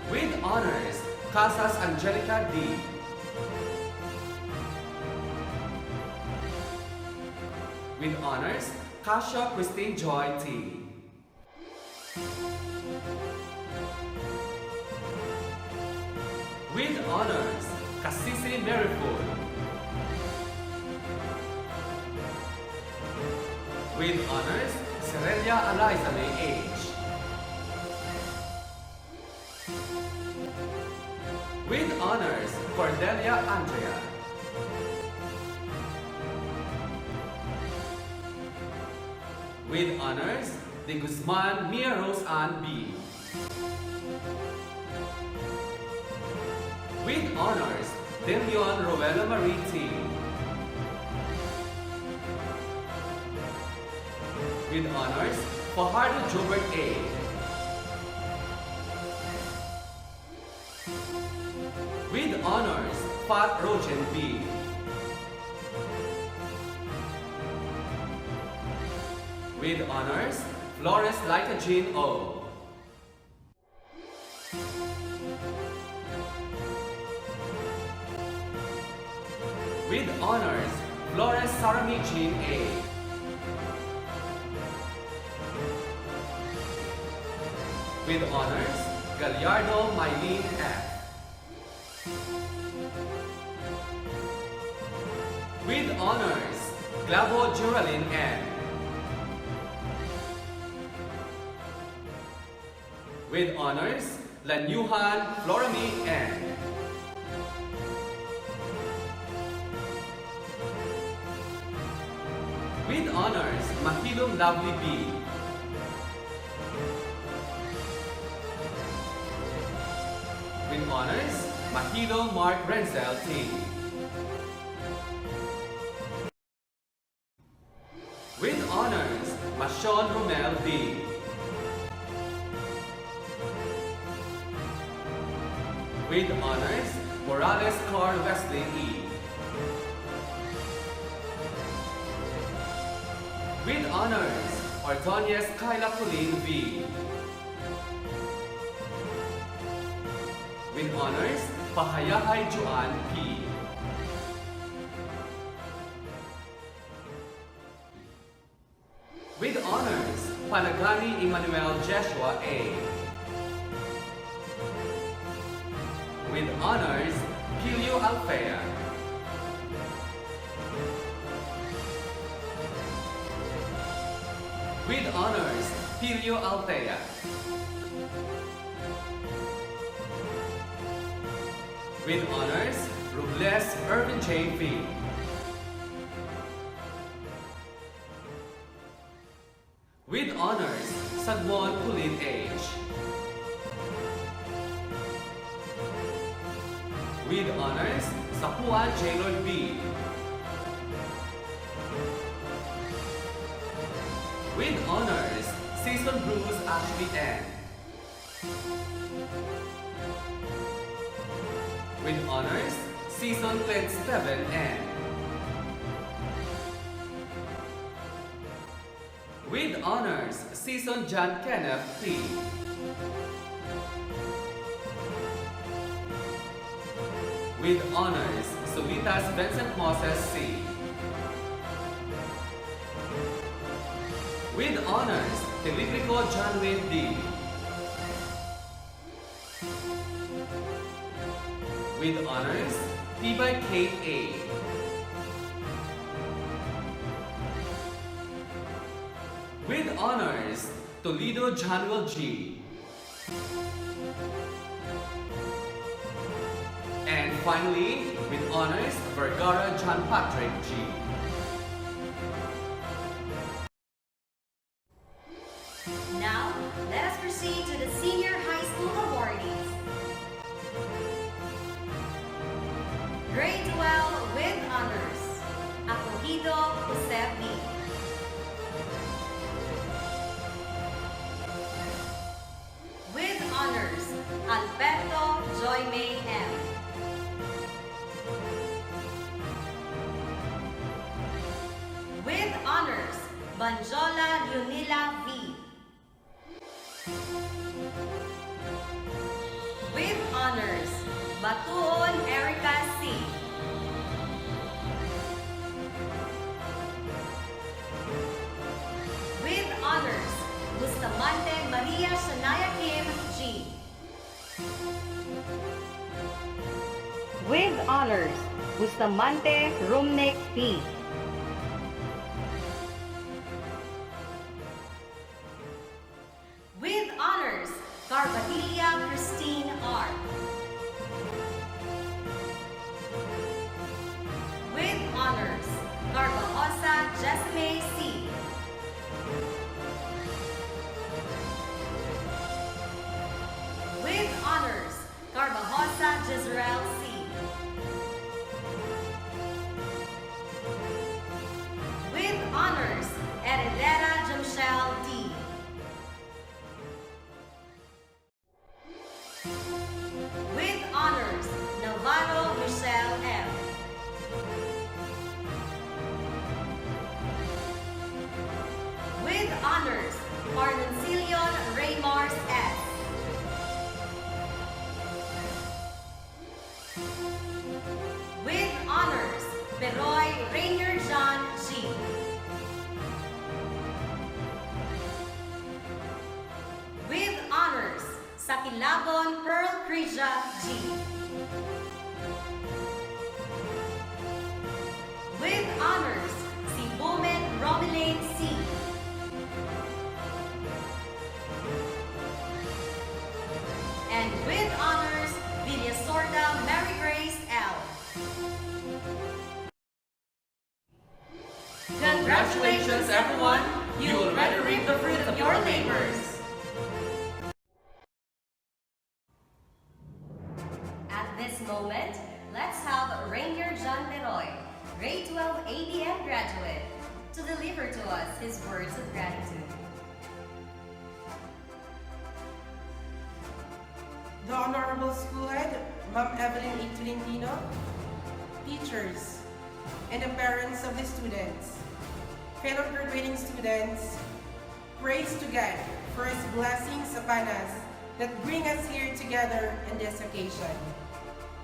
With honors, Casas Angelica D. With honors, Kasia Christine Joy T. With honors, Kasisi Maryford. With honors, Serelia Eliza May H. With honors, Cordelia Andrea. With honors, De Guzman Mia Rose Ann B. With honors, De Leon Rowella Marie T. With honors, Fajardo Jobert A. With honors, Fat Rogen B. With honors, Flores Lycogene O. With honors, Flores Saramichin A. With honors, Gallardo Mylene F. With honors, Glavo Geraldine N. With honors, Lanyuhan Florami N. With honors, Mahilong Lovely B. With honors, Mahilo Mark Renzel T. With honors, Mashon Romel B. With honors, Morales Carl Wesley E. With honors, Ordonez Kyla Pauline V. With honors, Pahayahay Juan P. With honors, Panagani Emmanuel Joshua A. With honors, Pilio Alfea. With honors, Pilio Althea. With honors, Rubles Irvin J. V. With honors, Sagmon Pulin H. With honors, Sapua J. Lord B. With honors, Season Bruce Ashley N. With honors, Season Clint Steven N. With honors, Season John Kenneth P. With honors, Solitas Vincent Moses C. With honors, Telebrico John Wayne D. With honors, Tibay Kate A. With honors, Toledo Januel G. And finally, with honors, Vergara John Patrick G. Now, let us proceed to the senior high school awardees. Grade 12 with honors, Acogido Jose B. With honors, Alberto Joy May M. With honors, Banjola Leonila V. With honors, Batuon Erica C. With honors, Bustamante Maria Shania Kim G. With honors, Bustamante Rumnek P. With honors, Carbadilla Christine R. With honors, Carbajosa Jesme C. With honors, Carbajosa Jezreel C. With honors, Heredera Jamshel D. With honors, Navarro Michelle M. With honors, Arnoncilion Raymars S. With honors, Peroy Rainier John G. With honors, Sakilabon Pearl Krija G. With honors, Sibumen Romilane C. And with honors, Villasorda Mary Grace L. Congratulations, everyone! You already reap the fruit of your labors. At this moment, let's have Rainier John Leroy, grade 12 ABM graduate, to deliver to us his words of gratitude. The Honorable School Head, Ma'am Evelyn E. Tolentino, teachers, and the parents of the students, fellow graduating students, praise to God for His blessings upon us that bring us here together on this occasion.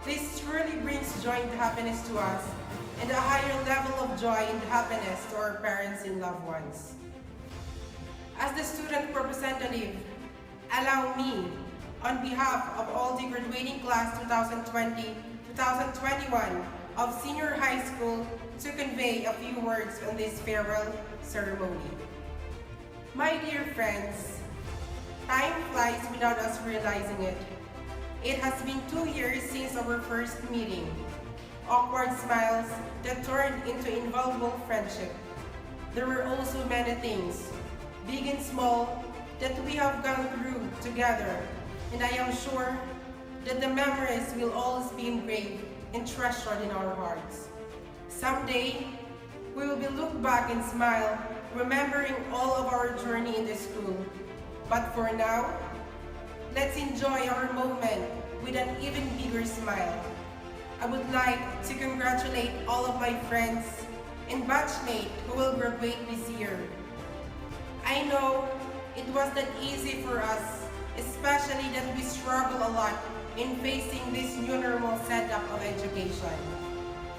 This truly brings joy and happiness to us and a higher level of joy and happiness to our parents and loved ones. As the student representative, allow me, on behalf of all the graduating class 2020-2021 of senior high school, to convey a few words on this farewell ceremony. My dear friends, time flies without us realizing it. It has been 2 years since our first meeting. Awkward smiles that turned into invaluable friendship. There were also many things, big and small, that we have gone through together, and I am sure that the memories will always be engraved and treasured in our hearts. Someday, we will be look back and smile, remembering all of our journey in the school. But for now, let's enjoy our moment with an even bigger smile. I would like to congratulate all of my friends and batchmates who will graduate this year. I know it was not easy for us, especially that we struggle a lot in facing this new normal setup of education.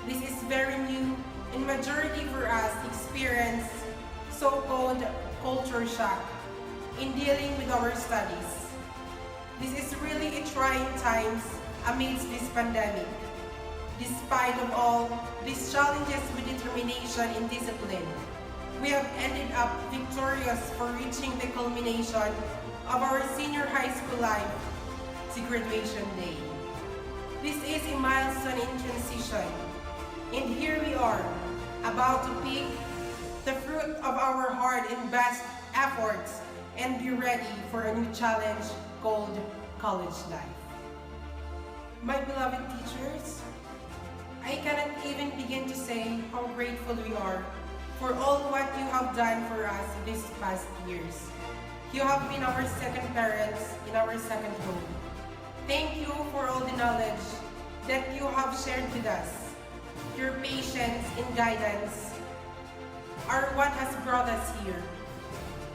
This is very new, and majority for us experience so-called culture shock in dealing with our studies. This is really a trying times amidst this pandemic. Despite of all these challenges with determination and discipline, we have ended up victorious for reaching the culmination of our senior high school life, the graduation day. This is a milestone in transition, and here we are, about to pick the fruit of our hard and best efforts and be ready for a new challenge called college life. My beloved teachers, I cannot even begin to say how grateful we are for all what you have done for us these past years. You have been our second parents in our second home. Thank you for all the knowledge that you have shared with us. Your patience and guidance are what has brought us here.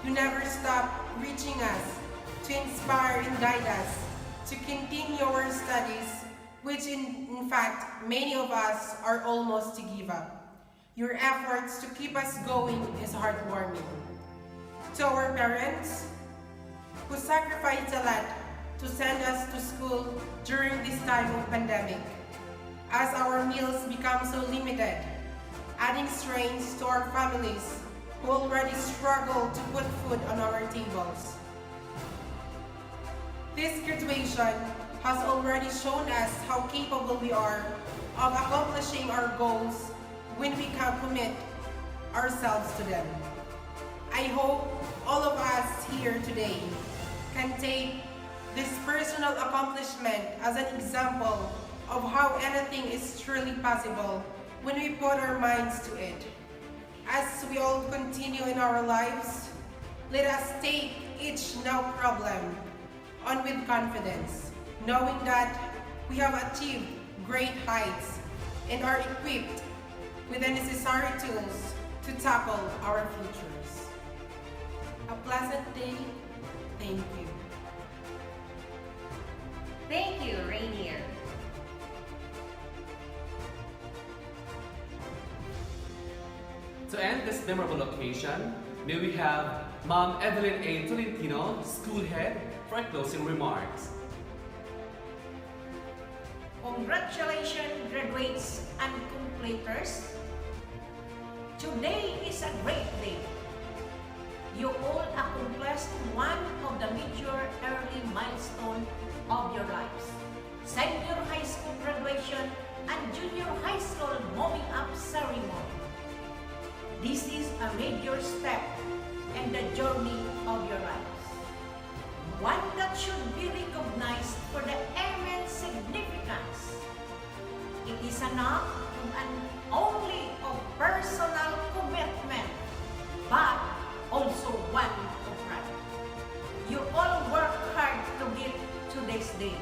You never stop reaching us to inspire and guide us to continue our studies, which in fact, many of us are almost to give up. Your efforts to keep us going is heartwarming. To our parents, who sacrificed a lot to send us to school during this time of pandemic, as our meals become so limited, adding strains to our families who already struggle to put food on our tables. This graduation has already shown us how capable we are of accomplishing our goals when we can commit ourselves to them. I hope all of us here today can take this personal accomplishment as an example of how anything is truly possible when we put our minds to it. As we all continue in our lives, let us take each now problem on with confidence, knowing that we have achieved great heights and are equipped with the necessary tools to tackle our futures. A pleasant day. Thank you. Thank you, Rainier. To end this memorable occasion, may we have Ma'am Evelyn A. Tolentino, School Head, for closing remarks. Congratulations, graduates and completers. Today is a great day. You all accomplished one of the major early milestones of your lives. Senior high school graduation and junior high school moving up ceremony. This is a major step in the journey of your lives. One that should be recognized for the immense significance. It is an act of an only of personal commitment, but also one of pride. You all work hard to get to this day,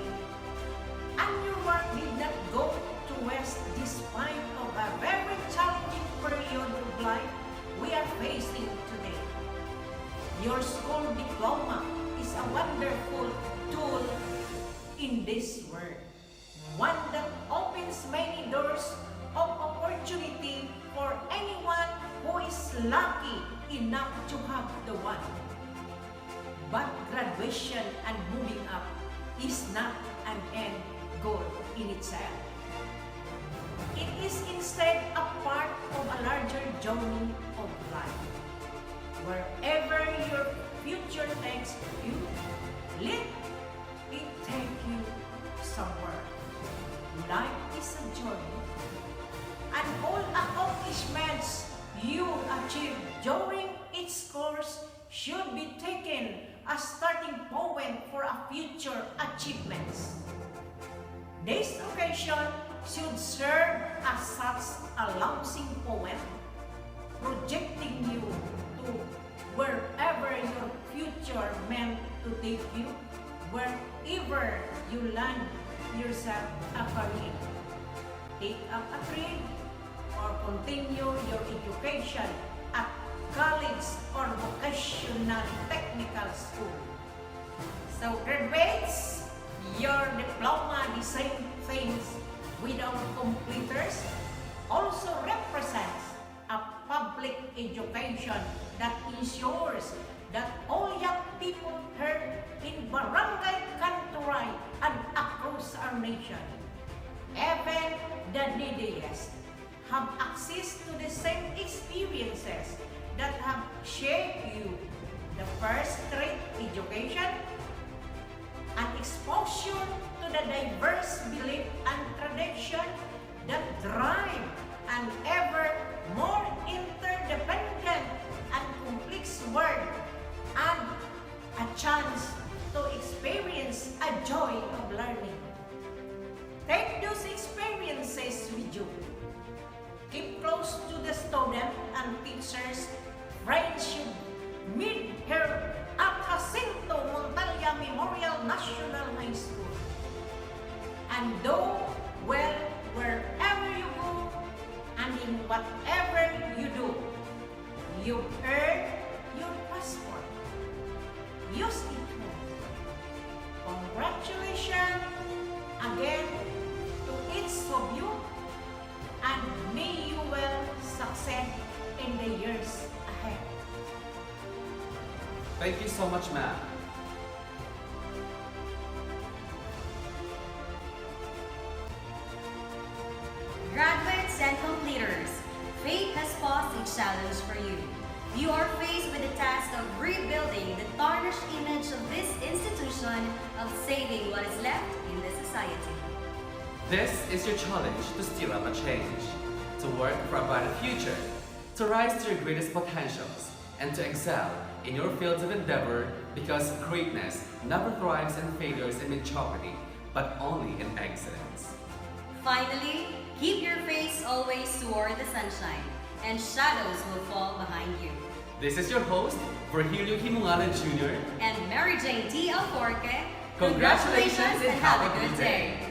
and your work did not go to waste despite of a very challenging period of life we are facing today. Your school diploma is a wonderful tool in this world, one that opens many doors of opportunity for anyone who is lucky enough to have the one. But graduation and moving up is not an end goal in itself. It is instead a part of a larger journey of life. Wherever your future takes you, let it take you somewhere. Life is a journey, and all accomplishments you achieve during its course should be taken as starting point for a future achievements. This occasion should serve as such a launching point, projecting you to wherever your future meant to take you, wherever you land yourself a career. Take up a trade or continue your education at college or vocational technical school. So graduates, your diploma, the same things without completers, also represents a public education that ensures that all young people heard in barangay, country, and across our nation, even the neediest, have access to the same experiences that have shaped you. The first rate education, an exposure to the diverse belief and tradition that drive an ever more interdependent and complex world, and a chance to experience a joy of learning. Take those experiences with you. Keep close to the student and teachers. Friendship meet here at Jacinto Montilla Memorial National High School. And do well wherever you go and in whatever you do. You earn your passport. Use it well. Congratulations again to each of you, and may you will succeed in the years ahead. Thank you so much, ma'am. Graduates and completers, fate has posed a challenge for you. You are faced with the task of rebuilding the tarnished image of this institution, of saving what is left in the society. This is your challenge to stir up a change, to work for a brighter future, to rise to your greatest potentials, and to excel in your fields of endeavor, because greatness never thrives in failures and mediocrity, but only in excellence. Finally, keep your face always toward the sunshine, and shadows will fall behind you. This is your host, Virgilio Himungala Jr. And Mary Jane T. Alforque, Congratulations and have a good day.